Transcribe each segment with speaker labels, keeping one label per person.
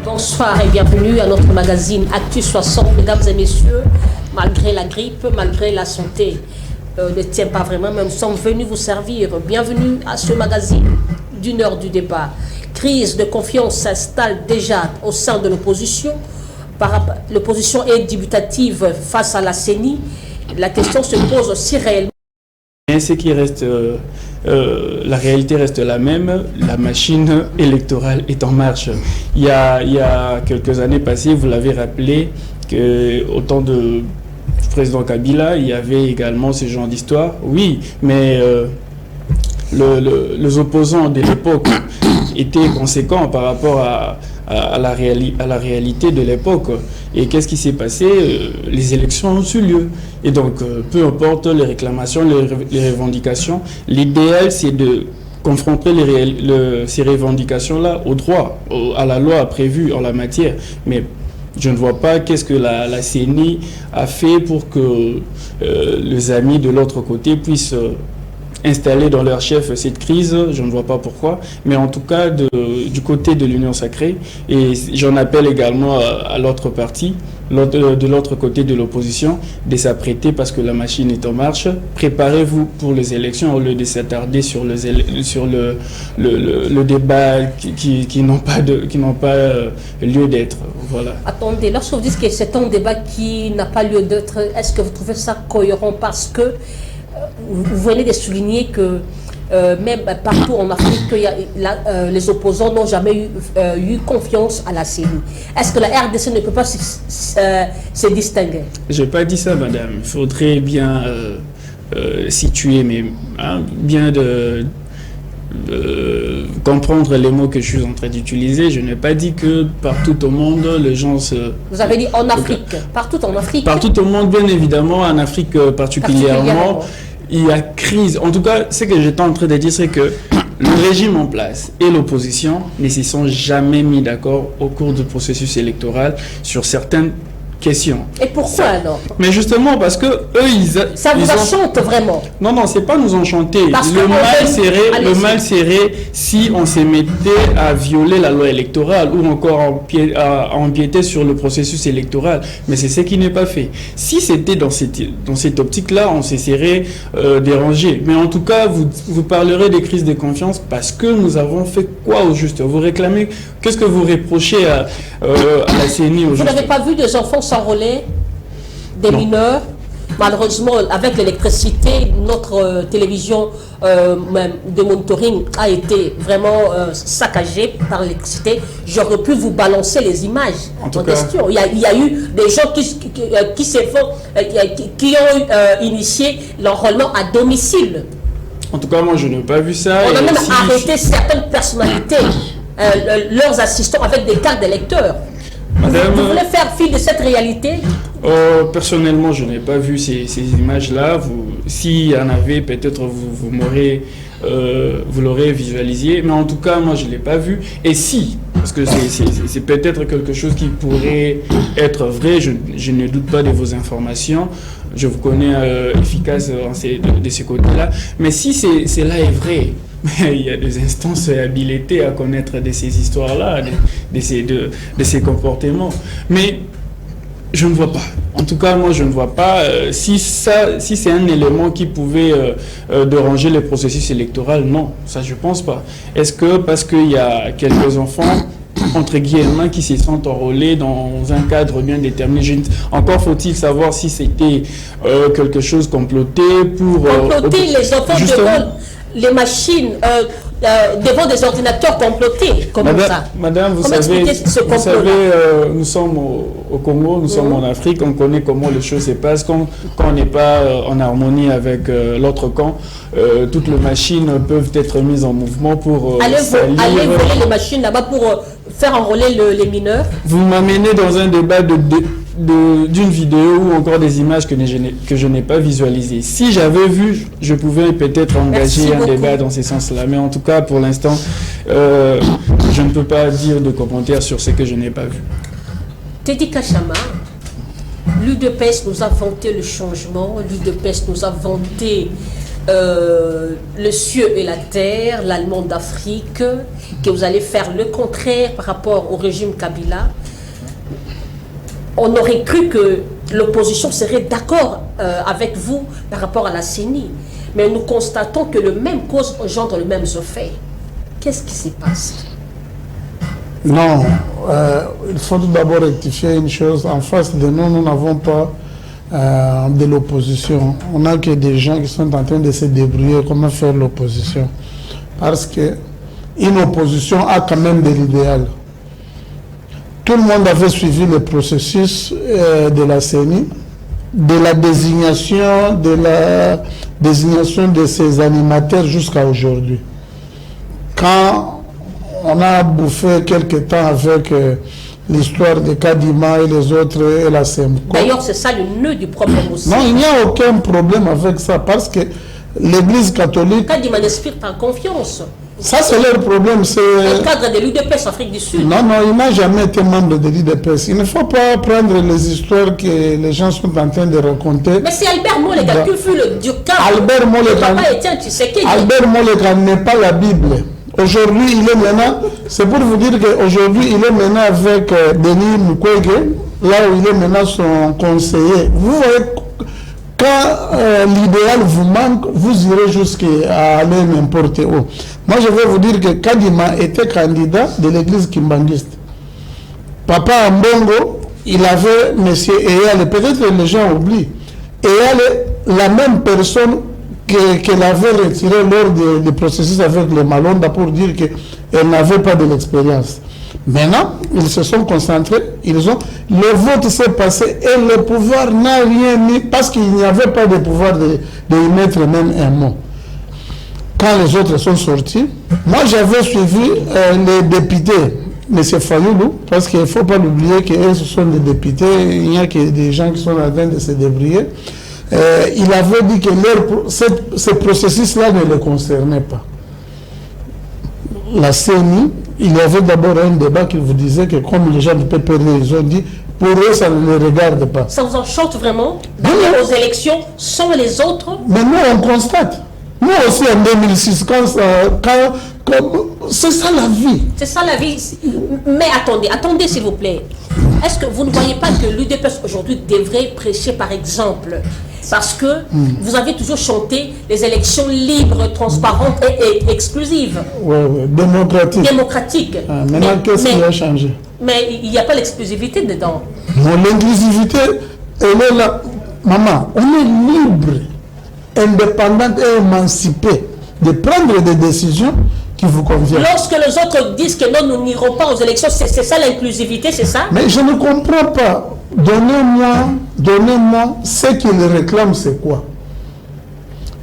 Speaker 1: Bonsoir et bienvenue à notre magazine Actu 60, mesdames et messieurs. Malgré la grippe, malgré la santé ne tient pas vraiment, mais nous sommes venus vous servir. Bienvenue à ce magazine d'une heure du débat. Crise de confiance s'installe déjà au sein de l'opposition. L'opposition est dubitative face à la CENI. La question se pose aussi réellement.
Speaker 2: Ce qui reste, la réalité reste la même, la machine électorale est en marche. Il y a quelques années passées, vous l'avez rappelé, qu'au temps de président Kabila, il y avait également ce genre d'histoire. Oui, mais les opposants de l'époque étaient conséquents par rapport à la réalité de l'époque. Et qu'est-ce qui s'est passé? Les élections ont eu lieu. Et donc, peu importe les réclamations, les revendications, l'idéal, c'est de confronter ces revendications-là au droit, à la loi prévue en la matière. Mais je ne vois pas qu'est-ce que la CENI a fait pour que les amis de l'autre côté puissent installer dans leur chef cette crise. Je ne vois pas pourquoi, mais en tout cas du côté de l'Union sacrée, et j'en appelle également à l'autre parti, de l'autre côté de l'opposition, de s'apprêter parce que la machine est en marche. Préparez-vous pour les élections au lieu de s'attarder sur le débat qui n'ont pas lieu d'être. Voilà.
Speaker 1: Attendez, lorsque vous dites que c'est un débat qui n'a pas lieu d'être, est-ce que vous trouvez ça cohérent? Parce que vous venez de souligner que même partout en Afrique, les opposants n'ont jamais eu confiance à la CENI. Est-ce que la RDC ne peut pas se distinguer?
Speaker 2: Je n'ai pas dit ça, madame. Il faudrait bien situer, mais bien comprendre les mots que je suis en train d'utiliser. Je n'ai pas dit que partout au monde, les gens se...
Speaker 1: Vous avez dit en Afrique, partout en Afrique.
Speaker 2: Partout au monde, bien évidemment, en Afrique particulièrement. Il y a crise. En tout cas, ce que j'étais en train de dire, c'est que le régime en place et l'opposition ne se sont jamais mis d'accord au cours du processus électoral sur certaines questions.
Speaker 1: Et pourquoi alors?
Speaker 2: Mais justement, parce que eux,
Speaker 1: ça vous enchante vraiment?
Speaker 2: Non, c'est pas nous enchanter. Le mal serait si on se mettait à violer la loi électorale ou encore à empiéter sur le processus électoral. Mais c'est ce qui n'est pas fait. Si c'était dans cette optique-là, on se serait dérangé. Mais en tout cas, vous parlerez des crises de confiance parce que nous avons fait quoi au juste? Vous réclamez, qu'est-ce que vous reprochez à la CENI au juste?
Speaker 1: Vous n'avez pas vu des enfants s'enrôler, des mineurs? Malheureusement, avec l'électricité, notre télévision de monitoring a été vraiment saccagée par l'électricité. J'aurais pu vous balancer les images en question. Il y a eu des gens qui ont initié l'enrôlement à domicile.
Speaker 2: En tout cas, moi, je n'ai pas vu ça.
Speaker 1: On a même arrêté certaines personnalités, leurs assistants, avec des cartes d'électeurs.
Speaker 2: Madame,
Speaker 1: vous voulez faire fi de cette réalité?
Speaker 2: Personnellement, je n'ai pas vu ces images-là. S'il y en avait, peut-être vous l'aurez visualisé. Mais en tout cas, moi, je ne l'ai pas vu. Et si, parce que c'est peut-être quelque chose qui pourrait être vrai, je ne doute pas de vos informations. Je vous connais efficace de ce côté-là. Mais si cela est vrai, il y a des instances habilitées à connaître de ces histoires-là, de ces comportements. Mais je ne vois pas. En tout cas, moi, je ne vois pas. Si c'est un élément qui pouvait déranger le processus électoral, non, ça, je ne pense pas. Est-ce que parce qu'il y a quelques enfants, entre guillemets, qui se sont enrôlés dans un cadre bien déterminé? Encore faut-il savoir si c'était quelque chose comploté pour...
Speaker 1: comploter les enfants devant les machines, devant des ordinateurs complotés, comment ça?
Speaker 2: Madame, vous savez, nous sommes au Congo, nous sommes en Afrique, on connaît comment les choses se passent. Quand on n'est pas en harmonie avec l'autre camp, toutes les machines peuvent être mises en mouvement pour...
Speaker 1: Allez voler les machines là-bas pour faire enrôler les mineurs? Vous
Speaker 2: m'amenez dans un débat d'une vidéo ou encore des images que je n'ai pas visualisées. Si j'avais vu, je pouvais peut-être engager un débat dans ce sens-là. Mais en tout cas, pour l'instant, je ne peux pas dire de commentaires sur ce que je n'ai pas vu.
Speaker 1: Teddy Kachama, l'UDPS nous a vanté le changement, l'UDPS nous a vanté le ciel et la terre, l'Allemand d'Afrique, que vous allez faire le contraire par rapport au régime Kabila. On aurait cru que l'opposition serait d'accord avec vous par rapport à la CENI. Mais nous constatons que le même cause engendre le même effet. Qu'est-ce qui se passe?
Speaker 3: Non, il faut tout d'abord rectifier une chose. En face de nous, nous n'avons pas de l'opposition. On n'a que des gens qui sont en train de se débrouiller comment faire l'opposition. Parce qu'une opposition a quand même de l'idéal. Tout le monde avait suivi le processus de la CENI, de la désignation de ces animateurs jusqu'à aujourd'hui. Quand on a bouffé quelque temps avec l'histoire de Kadima et les autres et la SEMCO.
Speaker 1: D'ailleurs, c'est ça le nœud du problème aussi.
Speaker 3: Non, il n'y a aucun problème avec ça parce que l'Église catholique...
Speaker 1: Kadima n'inspire pas confiance.
Speaker 3: Ça, c'est leur problème. C'est
Speaker 1: le cadre de l'UDPS Afrique du Sud.
Speaker 3: Non, non, il n'a jamais été membre de l'UDPS. Il ne faut pas prendre les histoires que les gens sont en train de raconter.
Speaker 1: Mais c'est Albert Molegan qui fut le du cadre.
Speaker 3: Albert Molegan n'est pas la Bible. Aujourd'hui, il est maintenant, c'est pour vous dire qu'aujourd'hui, il est maintenant avec Denis Mukwege, là où il est maintenant son conseiller. Vous voyez, quand l'idéal vous manque, vous irez jusqu'à aller n'importe où. Moi, je vais vous dire que Kadima était candidat de l'église kimbanguiste. Papa Mbongo, il avait M. Eyale, peut-être que les gens oublient. Eyale, la même personne qu'elle avait retiré lors du processus avec les Malonda pour dire qu'elle n'avait pas de l'expérience. Maintenant, ils se sont concentrés, le vote s'est passé et le pouvoir n'a rien mis parce qu'il n'y avait pas de pouvoir de y mettre même un mot. Quand les autres sont sortis, moi j'avais suivi les députés, M. Fayoulou, parce qu'il ne faut pas l'oublier que ce sont des députés, il n'y a que des gens qui sont en train de se débrouiller. Il avait dit que ce processus-là ne le concernait pas. La CENI, il y avait d'abord un débat qui vous disait que comme les gens du PPD, ils ont dit, pour eux, ça ne les regarde pas.
Speaker 1: Ça vous enchante vraiment d'aller aux élections sans les autres?
Speaker 3: Mais nous, on constate. Nous aussi, en 2006, c'est ça la vie.
Speaker 1: C'est ça la vie. Mais attendez s'il vous plaît. Est-ce que vous ne voyez pas que l'UDPS aujourd'hui devrait prêcher par exemple? Parce que vous avez toujours chanté les élections libres, transparentes et exclusives.
Speaker 3: Oui, démocratiques.
Speaker 1: Démocratiques.
Speaker 3: Maintenant, qu'est-ce qui a changé?
Speaker 1: Mais il n'y a pas l'exclusivité dedans.
Speaker 3: Non, l'inclusivité, elle est là. Maman, on est libre, indépendant et émancipé de prendre des décisions qui vous conviennent.
Speaker 1: Lorsque les autres disent que non, nous n'irons pas aux élections, c'est ça l'inclusivité, c'est ça?
Speaker 3: Mais je ne comprends pas. Donnez-moi ce qu'ils réclament, c'est quoi?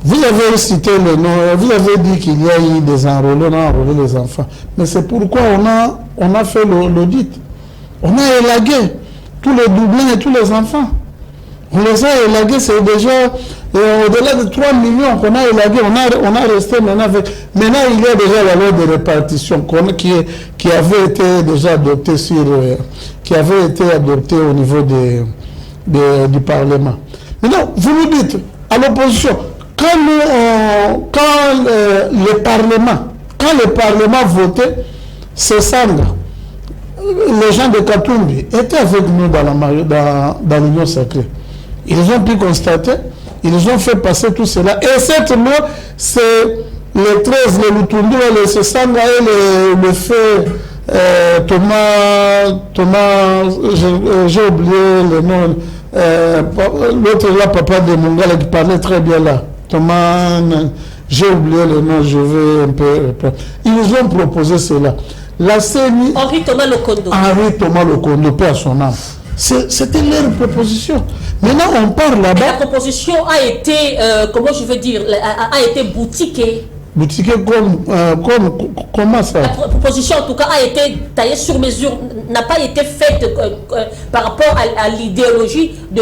Speaker 3: Vous avez cité le nom, vous avez dit qu'il y a eu des enrôlés, on a enrôlé les enfants. Mais c'est pourquoi on a fait l'audit. On a élagué tous les doublins et tous les enfants. On les a élagués, c'est déjà au-delà de 3 millions qu'on a élagués. On a resté maintenant avec... Maintenant, il y a déjà la loi de répartition qui avait été déjà adoptée au niveau du Parlement. Maintenant, vous nous dites, à l'opposition, quand le Parlement votait, c'est Sandra. Les gens de Katumbi étaient avec nous dans l'Union sacrée. Ils ont pu constater, ils ont fait passer tout cela. Et cette loi, c'est les 13, les Lutundu, les Sesanga et le fait Thomas, j'ai oublié le nom, l'autre là, papa de Mongala, qui parlait très bien là. Thomas, j'ai oublié le nom, je vais un peu... Ils ont proposé cela. La CENI...
Speaker 1: Henri Thomas Lokondo,
Speaker 3: paix à son âme. C'était leur proposition. Maintenant, on parle là-bas...
Speaker 1: La proposition a été, comment je veux dire, a été boutiquée.
Speaker 3: Boutiquée comment ça?
Speaker 1: La proposition, en tout cas, a été taillée sur mesure, n'a pas été faite par rapport à l'idéologie de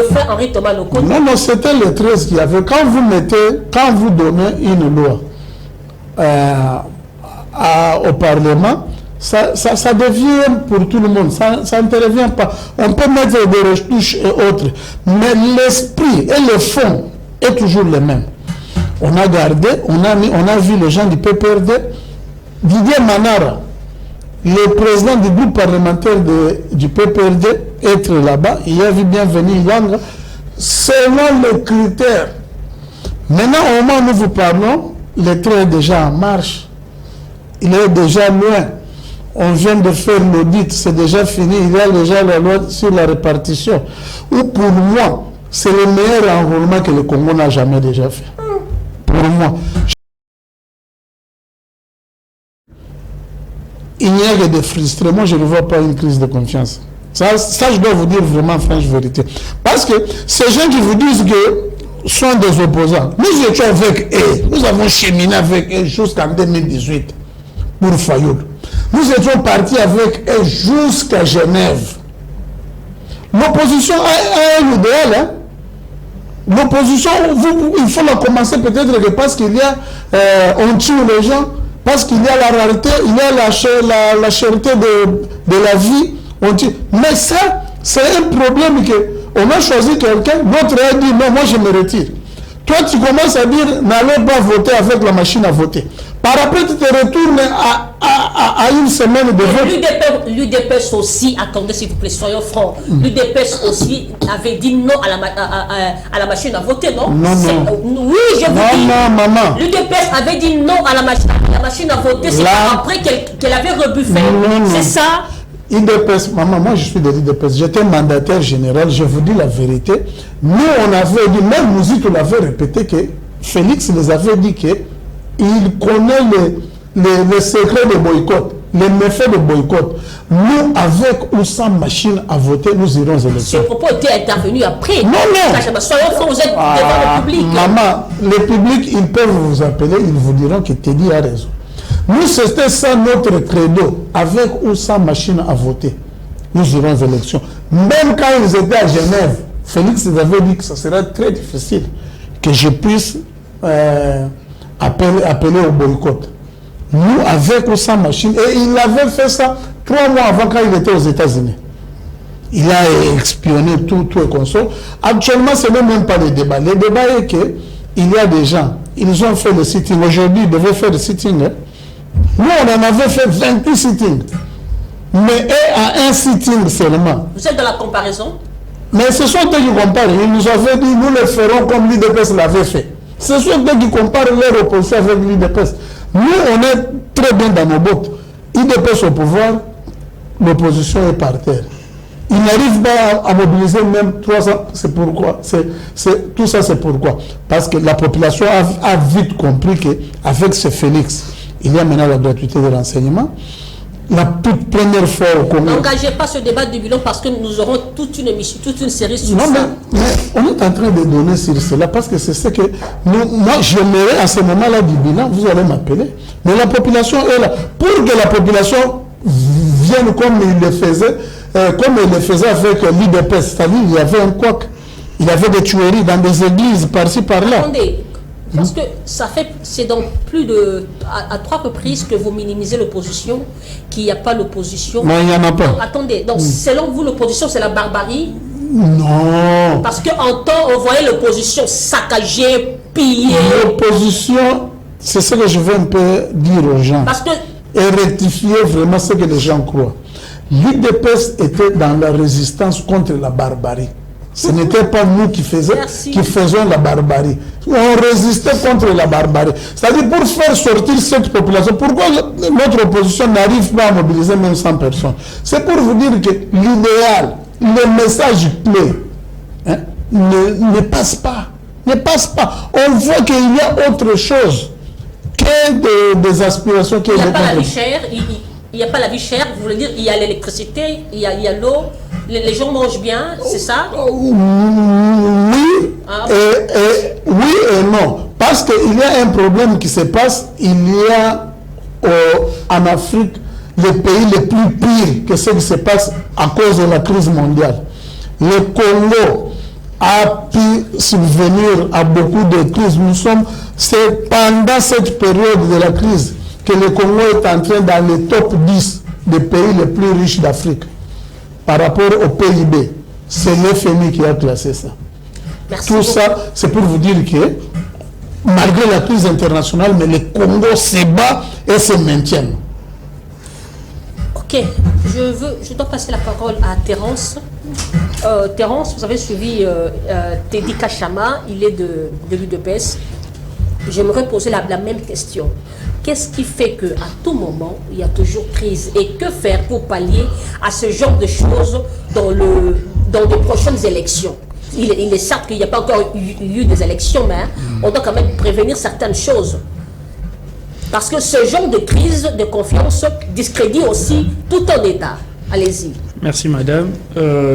Speaker 1: frère Henri Thomas Lokondo.
Speaker 3: Non, c'était les 13 qui avaient... Quand vous donnez une loi au Parlement, ça devient pour tout le monde, ça n'intervient pas. On peut mettre des retouches et autres, mais l'esprit et le fond est toujours le même. On a gardé, on a vu les gens du PPRD. Didier Manara, le président du groupe parlementaire du PPRD, être là-bas. Il a vu bienvenue Langa, selon les critères. Maintenant, au moment où nous vous parlons, le train est déjà en marche. Il est déjà loin. On vient de faire l'audit, c'est déjà fini. Il y a déjà la loi sur la répartition. Ou pour moi, c'est le meilleur enrôlement que le Congo n'a jamais déjà fait. Pour moi. Il n'y a que des frustrés. Moi, je ne vois pas une crise de confiance. Ça, je dois vous dire vraiment franche vérité. Parce que ces gens qui vous disent que sont des opposants, nous étions avec eux. Nous avons cheminé avec eux jusqu'en 2018 pour Fayoul. Nous étions partis avec eux jusqu'à Genève. L'opposition a un idéal. Hein? L'opposition, il faut la commencer peut-être parce qu'il y a, on tue les gens, parce qu'il y a la rareté, il y a la cherté de la vie. On tue. Mais ça, c'est un problème qu'on a choisi quelqu'un, l'autre a dit non, moi je me retire. Toi, tu commences à dire n'allez pas voter avec la machine à voter. Par après, tu te retournes à une semaine de vote.
Speaker 1: L'UDPS aussi, attendez s'il vous plaît, soyons francs. L'UDPS aussi avait dit non à la machine à voter, non?
Speaker 3: Non, non.
Speaker 1: Oui, je vous dis.
Speaker 3: Non, maman.
Speaker 1: L'UDPS avait dit non à la machine à voter, c'est après qu'elle avait rebuffé. C'est ça?
Speaker 3: IDPS, maman, moi je suis de l'IDPS, j'étais mandataire général, je vous dis la vérité. Nous, on avait dit, même Mouzito l'avait répété, que Félix les avait dit qu'il connaît les secrets de boycott, les méfaits de boycott. Nous, avec ou sans machine à voter, nous irons aux élections.
Speaker 1: Ce propos était intervenu après.
Speaker 3: Non, non.
Speaker 1: Soyons francs, vous êtes devant le public.
Speaker 3: Maman, le public, ils peuvent vous appeler, ils vous diront que Teddy a raison. Nous, c'était ça notre credo, avec ou sans machine à voter. Nous irons aux élections. Même quand ils étaient à Genève, Félix avait dit que ce serait très difficile que je puisse appeler au boycott. Nous, avec ou sans machine, et il avait fait ça 3 mois avant quand il était aux États-Unis. Il a expionné tout et consort. Actuellement, ce n'est même pas le débat. Le débat est qu'il y a des gens, ils ont fait le sitting. Aujourd'hui, ils devaient faire le sitting. Hein. Nous, on en avait fait 28 sittings. Mais à un sitting seulement.
Speaker 1: Vous êtes dans la comparaison?
Speaker 3: Mais ce sont eux qui comparent. Ils nous avaient dit, nous le ferons comme l'IDPS l'avait fait. Ce sont eux qui comparent leur opposition avec l'IDPS. Nous, on est très bien dans nos bottes. IDPS au pouvoir, l'opposition est par terre. Ils n'arrivent pas à mobiliser même 300. C'est pourquoi. Tout ça, c'est pourquoi. Parce que la population a vite compris qu'avec ce Félix, il y a maintenant la gratuité de renseignement. La toute première fois au Congo.
Speaker 1: N'engagez pas ce débat du bilan parce que nous aurons toute une émission, toute une série sur ça.
Speaker 3: Mais on est en train de donner sur cela parce que c'est ce que moi j'aimerais à ce moment-là du bilan, vous allez m'appeler. Mais la population est là. Pour que la population vienne comme il le faisait, avec l'IDPS, c'est-à-dire il y avait un couac, il y avait des tueries dans des églises par-ci par-là.
Speaker 1: Attendez. Parce que c'est donc plus de à 3 reprises que vous minimisez l'opposition, qu'il n'y a pas l'opposition.
Speaker 3: Non, il n'y en a pas.
Speaker 1: Donc, attendez, donc selon vous, l'opposition c'est la barbarie?
Speaker 3: Non.
Speaker 1: Parce qu'en temps, on voyait l'opposition saccagée, pillée.
Speaker 3: L'opposition, c'est ce que je veux un peu dire aux gens.
Speaker 1: Parce que...
Speaker 3: Et rectifier vraiment ce que les gens croient. L'UDPS était dans la résistance contre la barbarie. Ce n'était pas nous qui faisons la barbarie. On résistait contre la barbarie. C'est-à-dire pour faire sortir cette population, pourquoi notre opposition n'arrive pas à mobiliser même 100 personnes? C'est pour vous dire que l'idéal, le message clé, hein, ne passe pas. Ne passe pas. On voit qu'il y a autre chose que des aspirations.
Speaker 1: Il n'y a pas la vie chère. Il n'y a pas la vie chère, vous voulez dire, il y a l'électricité, il y a l'eau, les gens mangent bien, c'est ça?
Speaker 3: Oui, oui et non. Parce qu'il y a un problème qui se passe, il y a en Afrique les pays les plus pires que ce qui se passe à cause de la crise mondiale. Le Congo a pu subvenir à beaucoup de crises. C'est pendant cette période de la crise que le Congo est entré dans le top 10 des pays les plus riches d'Afrique par rapport au PIB. C'est le FMI qui a classé ça.
Speaker 1: Merci
Speaker 3: Tout beaucoup. Ça, c'est pour vous dire que malgré la crise internationale, mais le Congo se bat et se maintient.
Speaker 1: Ok, je dois passer la parole à Terence. Terence, vous avez suivi Teddy Kachama, il est de l'UDPS. J'aimerais poser la même question. Qu'est-ce qui fait qu'à tout moment, il y a toujours crise? Et que faire pour pallier à ce genre de choses dans les prochaines élections? Il est certes qu'il n'y a pas encore eu des élections, mais on doit quand même prévenir certaines choses. Parce que ce genre de crise de confiance discrédite aussi tout un État. Allez-y.
Speaker 2: Merci madame.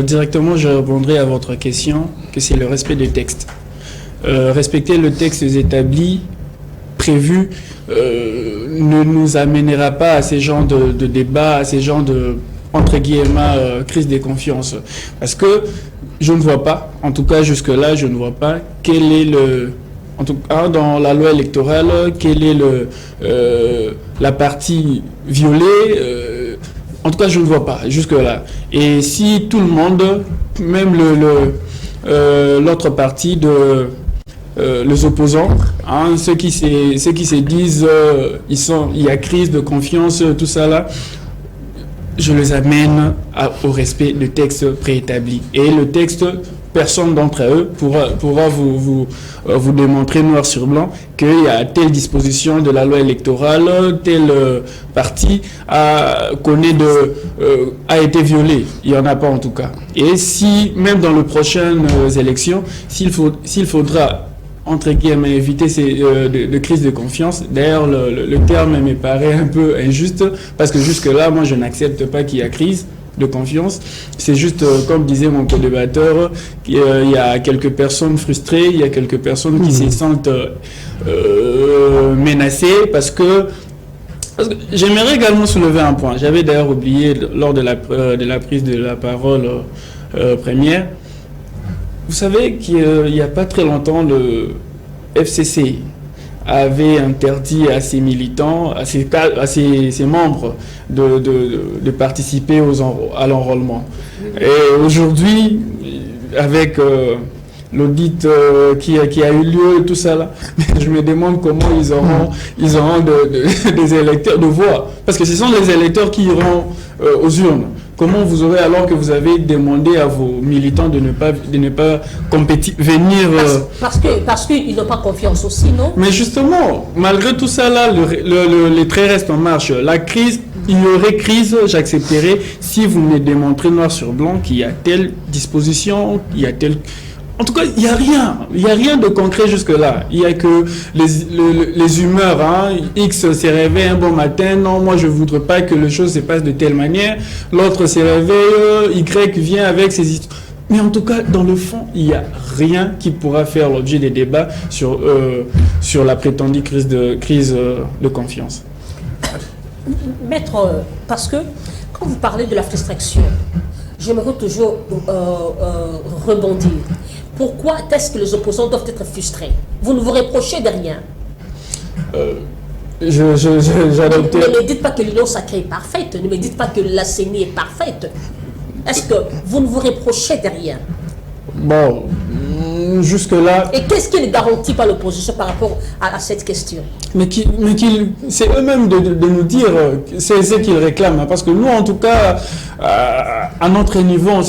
Speaker 2: Directement, je répondrai à votre question, que c'est le respect des textes. Respecter le texte établi, prévu, ne nous amènera pas à ces genres de débats, à ces genres de, entre guillemets, crise de confiance. Parce que je ne vois pas, en tout cas jusque-là, je ne vois pas quel est le... En tout cas, dans la loi électorale, quelle est la partie violée en tout cas, je ne vois pas jusque-là. Et si tout le monde, même l'autre partie les opposants, hein, ceux qui se disent il y a crise de confiance, tout ça là, je les amène au respect du texte préétabli. Et le texte, personne d'entre eux pourra vous démontrer noir sur blanc qu'il y a telle disposition de la loi électorale, tel parti a été violé. Il n'y en a pas en tout cas. Et si, même dans les prochaines élections, s'il faudra entre guillemets, éviter de crise de confiance. D'ailleurs, le terme me paraît un peu injuste, parce que jusque-là, moi, je n'accepte pas qu'il y a crise de confiance. C'est juste, comme disait mon co-débatteur, il y a quelques personnes frustrées, il y a quelques personnes qui se sentent menacées, parce que j'aimerais également soulever un point. J'avais d'ailleurs oublié lors de la prise de la parole première. Vous savez qu'il n'y a pas très longtemps, le FCC avait interdit à ses militants, à ses membres de participer à l'enrôlement. Et aujourd'hui, avec l'audit qui a eu lieu, tout ça là, je me demande comment ils auront des électeurs de voix. Parce que ce sont les électeurs qui iront aux urnes. Comment vous aurez, alors que vous avez demandé à vos militants de ne pas venir...
Speaker 1: Parce qu'ils n'ont pas confiance aussi, non?
Speaker 2: Mais justement, malgré tout ça là, les traits restent en marche. La crise, il y aurait crise, j'accepterai si vous me démontrez noir sur blanc qu'il y a telle disposition, il y a telle... En tout cas, il n'y a rien de concret jusque-là. Il n'y a que les humeurs. Hein. X s'est réveillé un bon matin, non, moi je ne voudrais pas que les choses se passent de telle manière. L'autre s'est réveillé, Y vient avec ses histoires. Mais en tout cas, dans le fond, il n'y a rien qui pourra faire l'objet des débats sur la prétendue crise de confiance.
Speaker 1: Maître, parce que quand vous parlez de la frustration, j'aimerais toujours rebondir. Pourquoi est-ce que les opposants doivent être frustrés? Vous ne vous reprochez de rien. Ne me dites pas que l'union sacrée est parfaite. Ne me dites pas que la CENI est parfaite. Est-ce que vous ne vous reprochez de rien?
Speaker 2: Bon, jusque-là...
Speaker 1: Et qu'est-ce qui est garanti par l'opposition par rapport à cette question?
Speaker 2: C'est eux-mêmes de nous dire, c'est ce qu'ils réclament. Parce que nous, en tout cas, à notre niveau,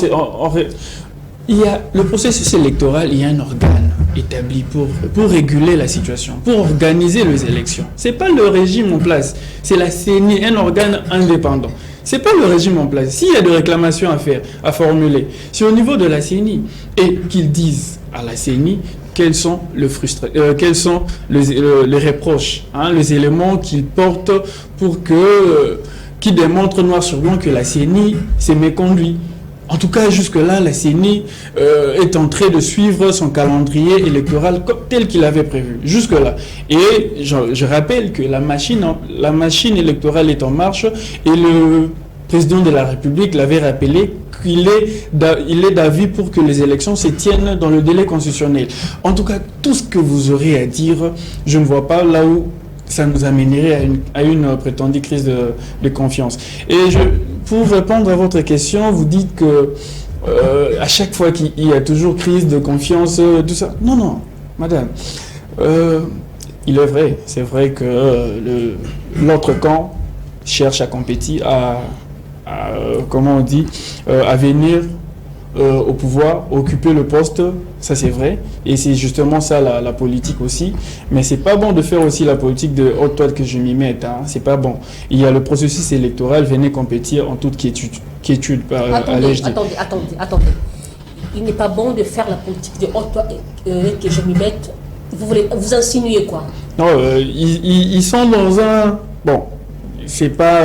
Speaker 2: il y a le processus électoral, il y a un organe établi pour réguler la situation, pour organiser les élections. Ce n'est pas le régime en place, c'est la CENI, un organe indépendant. Ce n'est pas le régime en place. S'il y a des réclamations à faire, à formuler, c'est au niveau de la CENI. Et qu'ils disent à la CENI quels sont les reproches, hein, les éléments qu'ils portent qui démontrent noir sur blanc que la CENI s'est méconduite. En tout cas, jusque-là, la CENI est en train de suivre son calendrier électoral tel qu'il avait prévu. Jusque-là. Et je rappelle que la machine électorale est en marche et le président de la République l'avait rappelé qu'il est d'avis pour que les élections se tiennent dans le délai constitutionnel. En tout cas, tout ce que vous aurez à dire, je ne vois pas là où ça nous amènerait à une prétendue crise de confiance. Et pour répondre à votre question, vous dites que à chaque fois qu'il y a toujours crise de confiance, tout ça. Non, madame. il est vrai. C'est vrai que l'autre camp cherche à compétir, comment on dit, à venir au pouvoir, occuper le poste, ça c'est vrai, et c'est justement ça la politique aussi, mais c'est pas bon de faire aussi la politique de haute toile que je m'y mette, hein. C'est pas bon. Il y a le processus électoral, venez compétir en toute quiétude.
Speaker 1: Attendez. Il n'est pas bon de faire la politique de haute toile que je m'y mette. Vous insinuez quoi?
Speaker 2: Non, ils sont dans un... Bon, c'est pas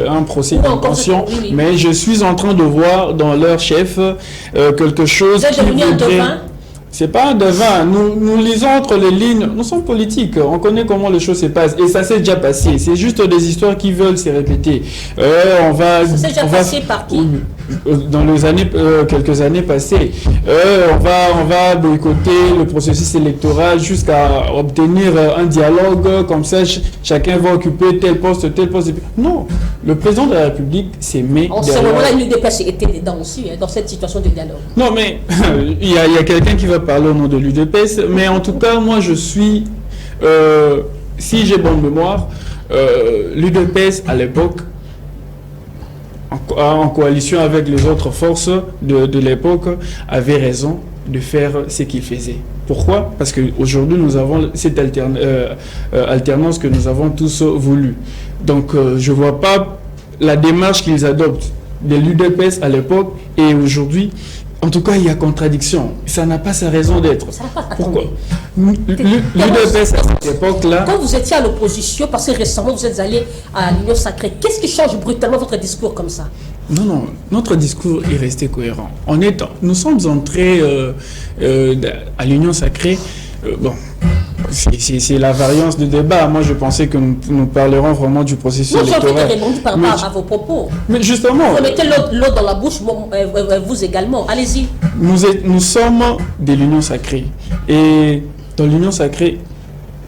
Speaker 2: un procès d'intention, oui. Mais je suis en train de voir dans leur chef quelque chose...
Speaker 1: Vous êtes devenu un devin?
Speaker 2: C'est pas un devin. Nous lisons entre les lignes. Nous sommes politiques. On connaît comment les choses se passent. Et ça s'est déjà passé. C'est juste des histoires qui veulent se répéter.
Speaker 1: Ça s'est déjà passé par qui?
Speaker 2: Dans les années, quelques années passées. On va boycotter le processus électoral jusqu'à obtenir un dialogue. Comme ça, chacun va occuper tel poste. Non. Le président de la République s'est mis
Speaker 1: en ce moment-là, l'UDPS était dedans aussi, dans cette situation de dialogue.
Speaker 2: Non, mais il y a quelqu'un qui va parler au nom de l'UDPS. Mais en tout cas, moi, je suis... si j'ai bonne mémoire, l'UDPS, à l'époque, en coalition avec les autres forces de l'époque, avait raison de faire ce qu'il faisait. Pourquoi? Parce qu'aujourd'hui, nous avons cette alternance que nous avons tous voulu. Donc, je ne vois pas la démarche qu'ils adoptent de l'UDPS à l'époque et aujourd'hui. En tout cas, il y a contradiction. Ça n'a pas sa raison d'être. Pourquoi? L'UDPS à cette époque-là...
Speaker 1: Quand vous étiez à l'opposition, parce que récemment vous êtes allé à l'Union Sacrée, qu'est-ce qui change brutalement votre discours comme ça?
Speaker 2: Non, notre discours est resté cohérent. Nous sommes entrés à l'Union Sacrée. Bon, c'est la variance de débat. Moi, je pensais que nous parlerons vraiment du processus électoral.
Speaker 1: Non, j'ai répondu par rapport à vos propos.
Speaker 2: Mais justement...
Speaker 1: Vous mettez l'eau dans la bouche, vous également. Allez-y.
Speaker 2: Nous sommes de l'Union Sacrée. Et dans l'Union Sacrée,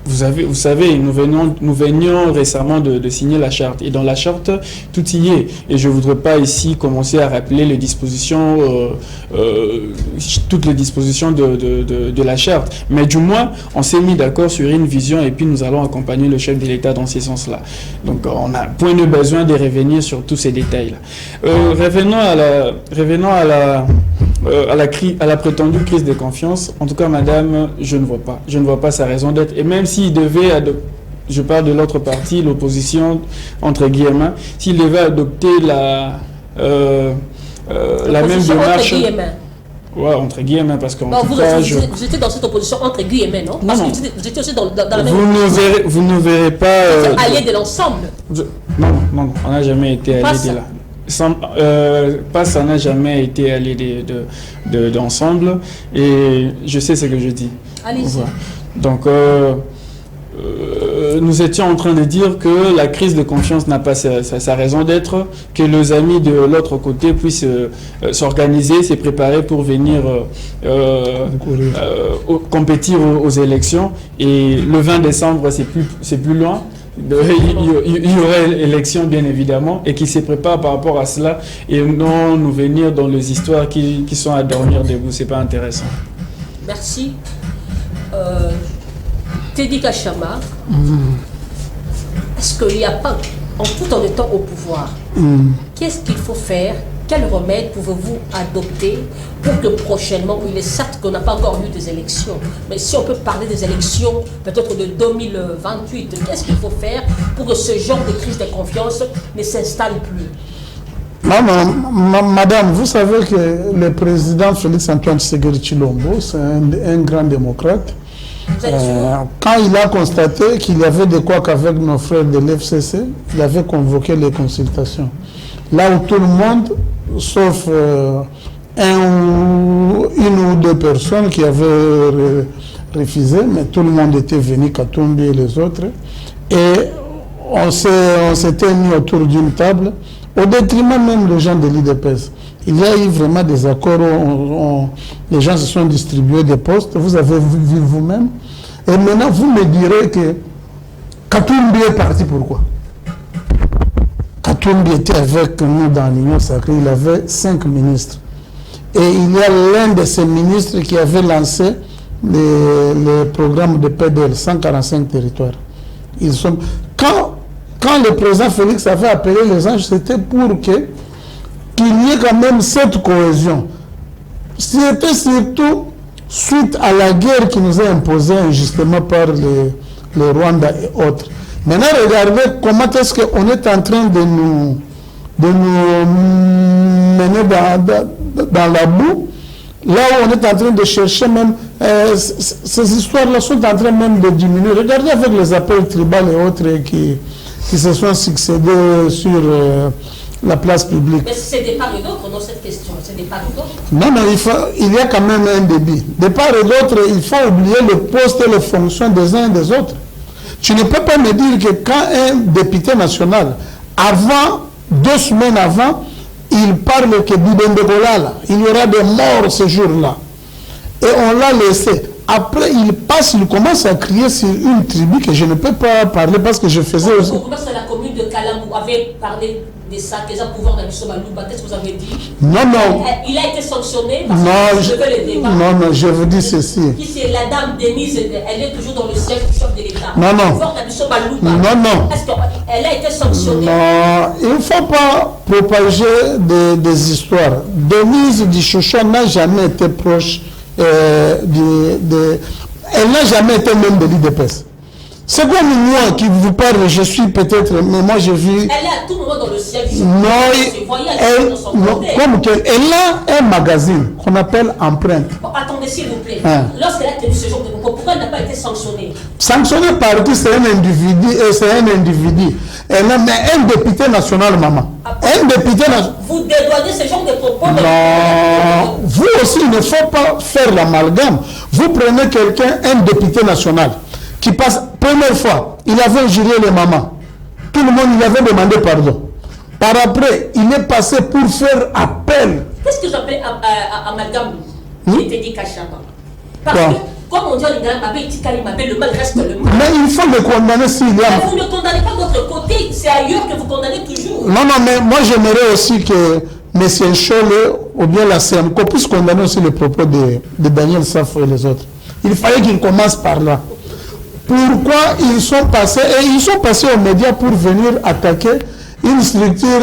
Speaker 2: vous savez, nous venions récemment de signer la charte. Et dans la charte, tout y est. Et je ne voudrais pas ici commencer à rappeler les dispositions, toutes les dispositions de la charte. Mais du moins, on s'est mis d'accord sur une vision et puis nous allons accompagner le chef de l'État dans ces sens-là. Donc, on n'a point de besoin de revenir sur tous ces détails-là. Revenons à la prétendue crise de confiance. En tout cas, madame, je ne vois pas sa raison d'être. Et même s'il devait adopter, je parle de l'autre partie, l'opposition, entre guillemets, s'il devait adopter la même démarche...
Speaker 1: Entre guillemets.
Speaker 2: Ouais, entre guillemets, parce qu'en tout cas...
Speaker 1: Vous étiez dans cette opposition entre guillemets, non? Parce que vous étiez aussi dans la même...
Speaker 2: Vous ne verrez pas...
Speaker 1: allié de l'ensemble.
Speaker 2: Non, on n'a jamais été allié de là. Ça n'a jamais été allié d'ensemble et je sais ce que je dis.
Speaker 1: Allez-y.
Speaker 2: Voilà. Donc nous étions en train de dire que la crise de confiance n'a pas sa raison d'être, que les amis de l'autre côté puissent s'organiser, se préparer pour venir compétir aux élections. Et le 20 décembre, c'est plus loin. Il y aurait élection bien évidemment et qui se prépare par rapport à cela et non nous venir dans les histoires qui sont à dormir debout, c'est pas intéressant.
Speaker 1: Merci. Teddy Kachama, est-ce qu'il n'y a pas, tout en étant au pouvoir, qu'est-ce qu'il faut faire? Quel remède pouvez-vous adopter pour que prochainement, il est certes qu'on n'a pas encore eu des élections, mais si on peut parler des élections peut-être de 2028, qu'est-ce qu'il faut faire pour que ce genre de crise de confiance ne s'installe plus?
Speaker 3: Madame, vous savez que le président Félix Antoine Tshisekedi Tshilombo, c'est un grand démocrate. Quand il a constaté qu'il y avait de quoi qu'avec nos frères de l'FCC, il avait convoqué les consultations. Là où tout le monde, sauf une ou deux personnes qui avaient refusé, mais tout le monde était venu, Katumbi et les autres, et on s'était mis autour d'une table, au détriment même des gens de l'IDPS. Il y a eu vraiment des accords où les gens se sont distribués des postes, vous avez vu vous-même, et maintenant vous me direz que Katumbi est parti, pourquoi? Katumbi était avec nous dans l'Union Sacrée, il avait 5 ministres. Et il y a l'un de ces ministres qui avait lancé les programmes de PDL, 145 territoires. Ils sont... Quand le président Félix avait appelé les anges, c'était pour qu'il y ait quand même cette cohésion. C'était surtout suite à la guerre qui nous a imposée injustement par le Rwanda et autres. Maintenant, regardez comment est-ce qu'on est en train de nous mener dans la boue, là où on est en train de chercher même, ces histoires-là sont en train même de diminuer. Regardez avec les appels tribaux et autres qui se sont succédés sur la place publique.
Speaker 1: Mais c'est des part et d'autre, non, cette question, c'est des part et d'autre.
Speaker 3: Non, il y a quand même un débit. De part et d'autre, il faut oublier le poste et les fonctions des uns et des autres. Tu ne peux pas me dire que quand un député national, avant, 2 semaines avant, il parle que il y aura des morts ce jour-là. Et on l'a laissé. Après, il commence à crier sur une tribu que je ne peux pas parler parce que je faisais aussi.
Speaker 1: Parce que la commune de Kalamou avait parlé de ça, des pouvoirs d'Abisso Malouba, qu'est-ce que vous avez dit?
Speaker 3: Non.
Speaker 1: Il a été sanctionné parce
Speaker 3: que
Speaker 1: je veux le débat.
Speaker 3: Non, je vous dis ceci.
Speaker 1: Qui c'est la dame Denise, elle est toujours dans le siège du chef de l'État.
Speaker 3: Non.
Speaker 1: Pouvoir d'Abisso Malouba.
Speaker 3: Non.
Speaker 1: Est-ce qu'elle a été sanctionnée?
Speaker 3: Non, il ne faut pas propager des histoires. Denise Dichoucha n'a jamais été proche elle n'a jamais été même de l'IDPS. C'est comme moi qui vous parle, je suis peut-être, mais moi j'ai vu...
Speaker 1: Elle est à tout moment dans le siège.
Speaker 3: Elle a un magazine qu'on appelle Empreinte.
Speaker 1: Bon, attendez s'il vous plaît. Lorsqu'elle a tenu ce genre de propos, pourquoi elle n'a pas été sanctionnée?
Speaker 3: Sanctionnée par qui? C'est un individu. Elle a un député national, maman. Un député national.
Speaker 1: Vous dédouanez ce genre de propos?
Speaker 3: Non. Vous aussi, il ne faut pas faire l'amalgame. Vous prenez quelqu'un, un député national, qui passe, première fois, il avait injurié les mamans. Tout le monde, il avait demandé pardon. Par après, il est passé pour faire appel.
Speaker 1: Qu'est-ce que j'appelle amalgame? Il était dit Kachama. Parce que, comme on dit en Iran, le mal reste le mal.
Speaker 3: Mais il faut le condamner s'il y a...
Speaker 1: Mais vous ne condamnez pas de votre côté, c'est ailleurs que vous condamnez toujours.
Speaker 3: Non, mais moi j'aimerais aussi que M. Cholle ou bien la CMCO puisse condamner aussi les propos de Daniel Safo et les autres. Il fallait qu'ils commencent par là. Pourquoi ils sont passés aux médias pour venir attaquer une structure,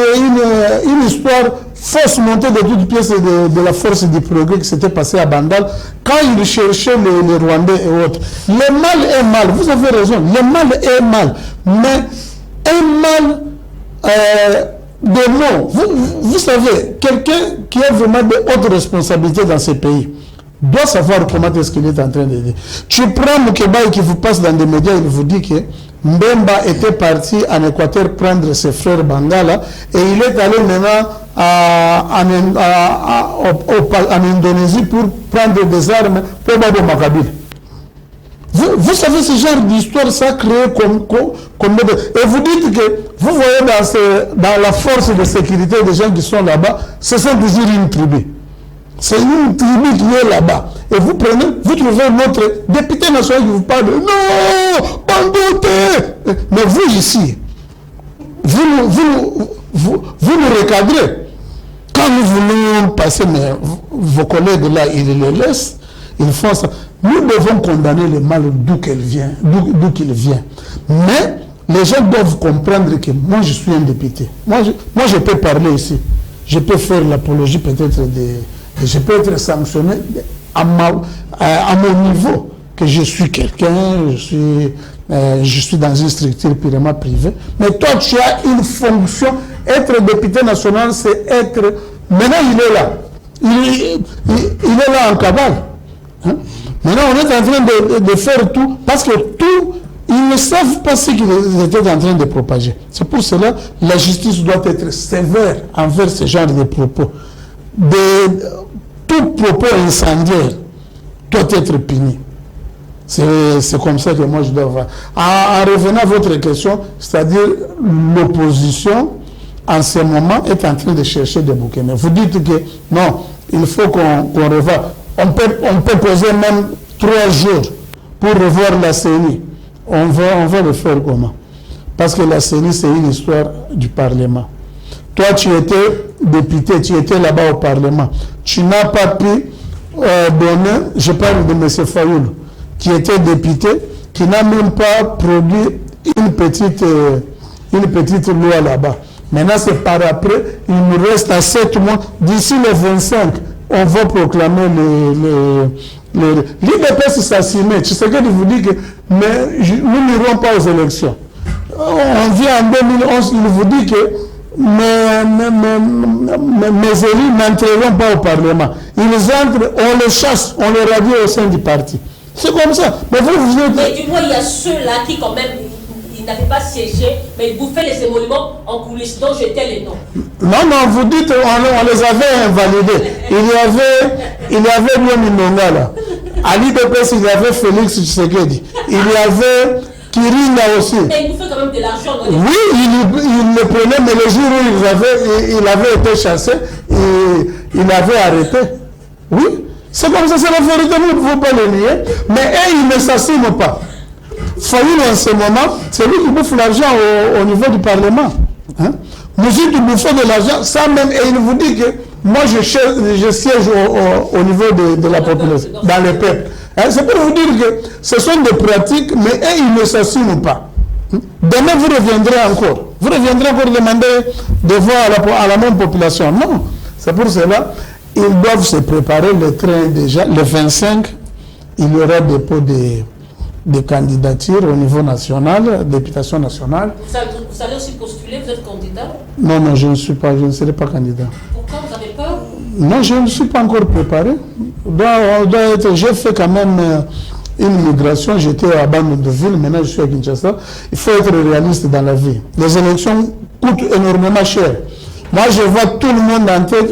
Speaker 3: une histoire fausse montée de toutes pièces de la force du progrès qui s'était passée à Bandal quand ils cherchaient les Rwandais et autres. Le mal est mal, vous avez raison, le mal est mal, mais un mal de mots. Vous savez, quelqu'un qui a vraiment de hautes responsabilités dans ce pays doit savoir comment est-ce qu'il est en train de dire. Tu prends Moukeba qui vous passe dans des médias, il vous dit que Mbemba était parti en Équateur prendre ses frères Bangala et il est allé maintenant en Indonésie pour prendre des armes pour Babo Makabile. Vous savez ce genre d'histoire, ça crée comme... Et vous dites que vous voyez dans la force de sécurité des gens qui sont là-bas, ce sont toujours une tribu. C'est une tribu qui est là-bas. Et vous trouvez notre député national qui vous parle de non, bandoté. Mais vous ici, vous nous recadrez. Quand nous voulons passer, mais vos collègues là, ils le laissent, ils font ça. Nous devons condamner le mal d'où qu'il vient. Mais les gens doivent comprendre que moi je suis un député. Moi je peux parler ici. Je peux faire l'apologie peut-être je peux être sanctionné à mon niveau, que je suis quelqu'un, je suis dans une structure purement privée. Mais toi, tu as une fonction. Être député national, c'est être... Maintenant, il est là. Il est là en cabale. Hein? Maintenant, on est en train de faire tout, parce que tout, ils ne savent pas ce qu'ils étaient en train de propager. C'est pour cela que la justice doit être sévère envers ce genre de propos. Tout propos incendiaire doit être puni. C'est comme ça que moi je dois voir. En revenant à votre question, c'est-à-dire l'opposition, en ce moment, est en train de chercher des bouquets. Mais vous dites que non, il faut qu'on revoie. On peut poser même 3 jours pour revoir la CENI. On va le faire comment? Parce que la CENI, c'est une histoire du Parlement. Toi, tu étais député, tu étais là-bas au Parlement. Tu n'as pas pu donné, je parle de M. Fayoul, qui était député, qui n'a même pas produit une petite loi là-bas. Maintenant, c'est par après, il nous reste à 7 mois. D'ici le 25, on va proclamer l'IDP s'assumer. Tu sais que je vous dis que mais nous n'irons pas aux élections. On vient en 2011, il vous dit que mes élus n'entreront pas au Parlement. Ils entrent, on les chasse, on les radie au sein du parti. C'est comme ça. Mais
Speaker 1: du moins, il y a ceux-là qui, quand même, ils n'avaient pas siégé, mais ils bouffaient les émoluments en coulisses, dont j'étais les noms.
Speaker 3: Non, vous dites, on les avait invalidés. Il y avait Louis Minonga là. À l'IDP, il y avait Félix Tshisekedi. Il y avait Kirinda aussi.
Speaker 1: Mais il nous fait quand même de l'argent.
Speaker 3: Oui, il le prenait, mais le jour où il avait été chassé, il avait arrêté. Oui, c'est comme ça, c'est la vérité, vous ne pouvez pas le nier. Mais eux, ils ne s'assument pas. Fayoul, en ce moment, c'est lui qui bouffe l'argent au niveau du Parlement. Hein? Nous qui bouffons de l'argent, ça même, et il vous dit que moi, je siège au niveau de la population, dans le peuple. Hein? C'est pour vous dire que ce sont des pratiques, mais eux, ils ne s'assument pas. Demain, vous reviendrez encore. Vous reviendrez encore demander de voir à la même population. Non, c'est pour cela, ils doivent se préparer le train déjà. Le 25, il y aura dépôt de candidatures au niveau national, députation nationale.
Speaker 1: Vous allez aussi postuler, vous êtes candidat?
Speaker 3: Non, je ne serai pas candidat.
Speaker 1: Pourquoi vous avez peur?
Speaker 3: Non, je ne suis pas encore préparé. J'ai fait quand même une migration, j'étais à Bandon-de-Ville, maintenant je suis à Kinshasa. Il faut être réaliste dans la vie. Les élections coûtent énormément cher. Moi, je vois tout le monde en tête.